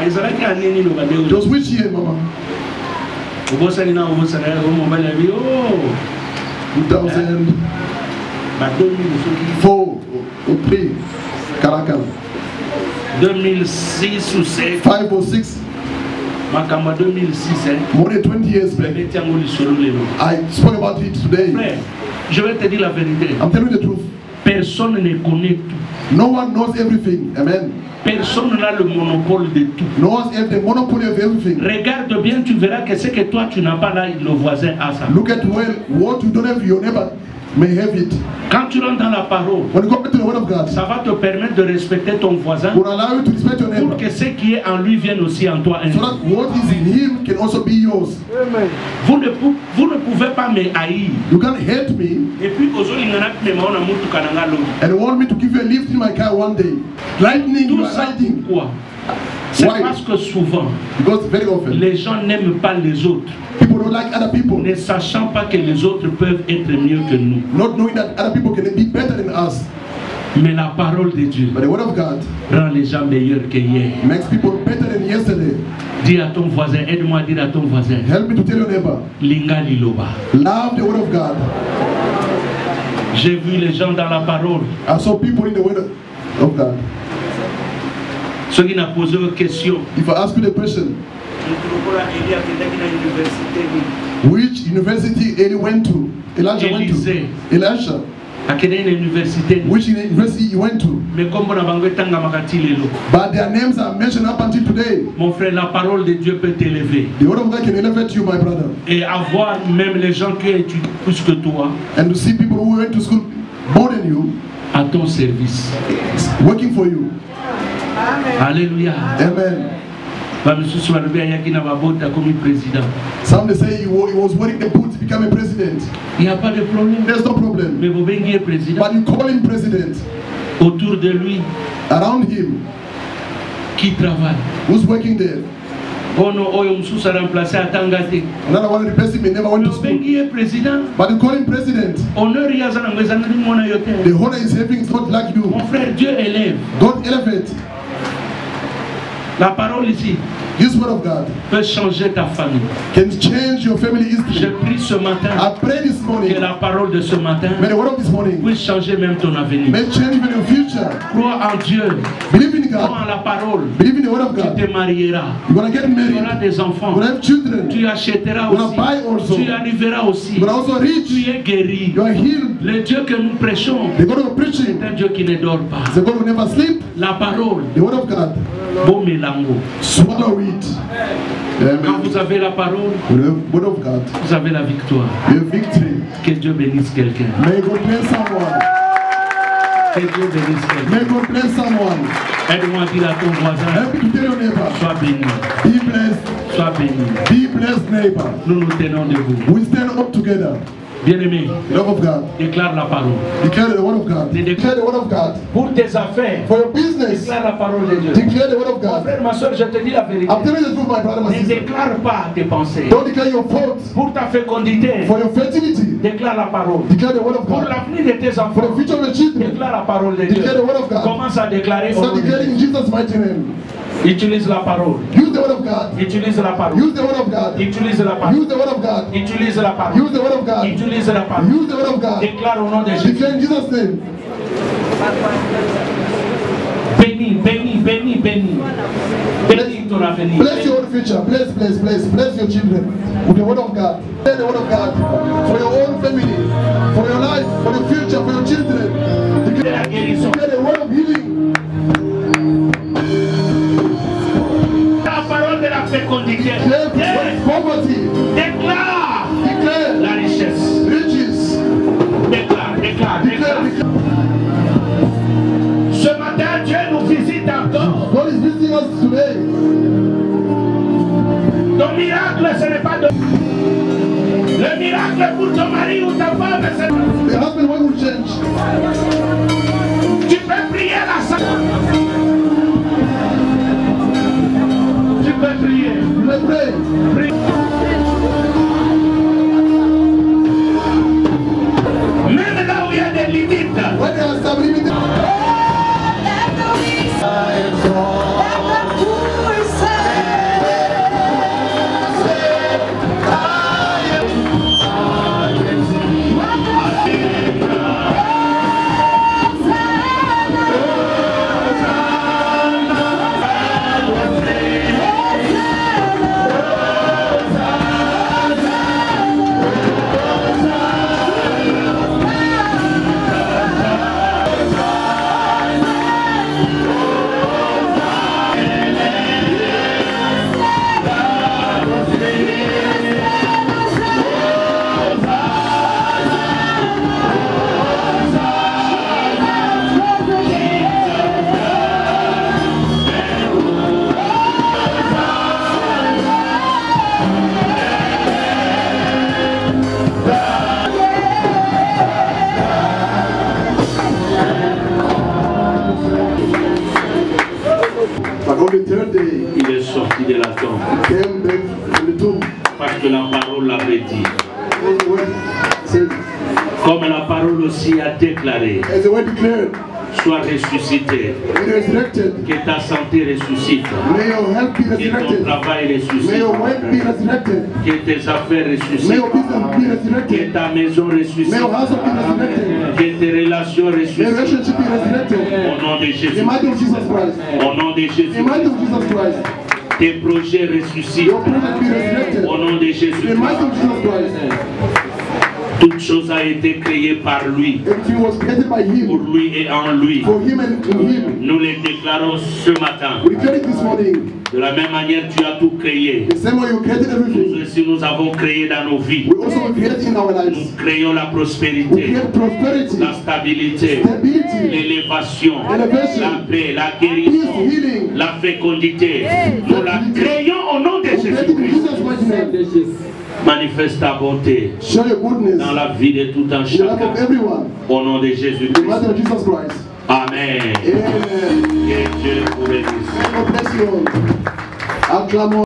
Just which year, mama? 2000. 4 or 3. Caracal. 2006 ou 7. 5 or 6. More than 20 years back. I spoke about it today. Frère, je vais te dire la vérité. I'm telling you the truth. Personne ne connaît tout. No one knows everything. Amen. Personne n'a le monopole de tout. No one has the monopoly of everything. Regarde bien, tu verras que ce que toi tu n'as pas là, le voisin a ça. Look at well what you don't have, your neighbor may have it. Quand tu rentres dans la parole, when you go to the word of God, ça va te permettre de respecter ton voisin. Will allow you to respect your neighbor. Pour que ce qui est en lui vienne aussi en toi. So that what is in him can also be yours. Amen. Vous ne pouvez pas me haïr. You can't hate me. Et puis and want me to give you a lift in my car one day. Lightning, you are riding. Pourquoi? C'est parce que souvent, because very often, les gens n'aiment pas les autres. People don't like other people. Ne sachant pas que les autres peuvent être mieux que nous. Not knowing that other people can be better than us. Mais la parole de Dieu, but the word of God, rend les gens meilleurs que hier. Makes people better than yesterday. Dis à ton voisin, aide-moi à dire à ton voisin. Help me to tell your neighbor. Linga liloba. Love the word of God. J'ai vu les gens dans la parole. I saw people in the word of God. Ceux qui n'ont posé une question. If I ask you the question, which university Eli went to? Elijah went to. Elisha. Which university you went to? But their names are mentioned up until today. Mon frère, la parole de Dieu peut t'élever. The word of God can elevate you, my brother. Et avoir même les gens qui étudient plus que toi. And to see people who went to school more than you. À ton service. Working for you. Amen. Alléluia. Amen. Some they say he was wearing the boots to become a president. Il n'y a pas de problème. There's no problem. Mais vous venez président. But you call him president. Autour de lui. Around him. Qui travaille. Who's working there? Another one replaced him, he never went to school. But you call him president. The honor is having is not like you. Mon frère, Dieu élève. God elevate. La parole ici. This word of God peut changer ta famille. Can change your family history. Je prie ce matin I pray this morning, que la parole de ce matin may the word of this morning puisse changer même ton avenir. May change even your future. Crois en Dieu. Believe in God. Crois en la parole. Believe in the word of God. Tu te marieras. You're gonna get married. Tu auras des enfants. You're gonna have children. Tu achèteras You're aussi. gonna buy also. Tu arriveras aussi. You're also rich. Tu es guéri. You are healed. Le Dieu que nous prêchons, the God we're preaching, c'est un Dieu qui ne dort pas. The God will never sleep. La parole. The word of God. Bon mélango. Swallow it. Quand vous avez la parole, word of God, vous avez la victoire. Victory. Que Dieu bénisse quelqu'un. May God bless someone. Que Dieu bénisse quelqu'un. May God bless someone. Aide-moi à dire à ton voisin. Help to tell your neighbor. Sois béni. Be blessed. Sois béni. Be blessed, neighbor. Nous nous tenons debout. We stand up together. Bien-aimé, love of God. Déclare la parole. Declare the word of God. Declare the word of God. Pour tes affaires, for your business, déclare la parole de Dieu. Declare the word of God. Mon frère, ma soeur, je te dis la vérité. I'm telling you the truth, my brother, my ne sister. déclare pas tes pensées. Don't declare your faults. Pour ta fécondité, for your fertility, déclare la parole. Declare the word of God. Pour l'avenir de tes enfants, for the future of your children, déclare la parole de Dieu. Declare the word of God. Commence à déclarer. Start declaring in Jesus' mighty name. Utilise la parole. Use the word of God. Utilise la parole. Use the word of God. Utilise la parole. Use the word of God. Utilise la parole. Use the word of God. Utilise la parole. Use the word of God. Déclare au nom de Jésus. Declare in Jesus' name. Bénis, bénis, bénis, bénis. Bénis ton avenir. Bless your own future. Bless, bless, bless. Bless your children with the word of God. Declare the word of God for your own family, for your life, for your future, for your children. Declare the word of healing. De la fécondité. Poverty. Déclare. Declare. La richesse. Riches. Déclare, déclare, déclare. Ce matin, Dieu nous visite encore. God is visiting us today. Ton miracle, ce n'est pas de... Le miracle pour ton mari ou ta femme, c'est... The husband will change. Tu peux prier la santé. Tu peux prier. You may pray. Même là où il y a des limites. When there are some limits. Il est sorti de la tombe. Parce que la parole l'avait dit. Comme la parole aussi a déclaré. Sois ressuscité. Que ta santé ressuscite. Que ton travail ressuscite. Que tes affaires ressuscitent. Que ta maison ressuscite. Que tes relations ressuscitent. Au nom de Jésus. Au nom de Jésus. Tes projets ressuscitent. Au nom de Jésus. Toute chose a été créée par lui, pour lui et en lui. Nous les déclarons ce matin. De la même manière, tu as tout créé. Nous aussi, nous avons créé dans nos vies. Nous créons la prospérité, la stabilité, l'élévation, la paix, la guérison, la fécondité. Nous la créons au nom de Jésus-Christ. Manifeste ta bonté dans la vie de tout un chacun. Au nom de Jésus-Christ. Amen. Que Dieu vous bénisse.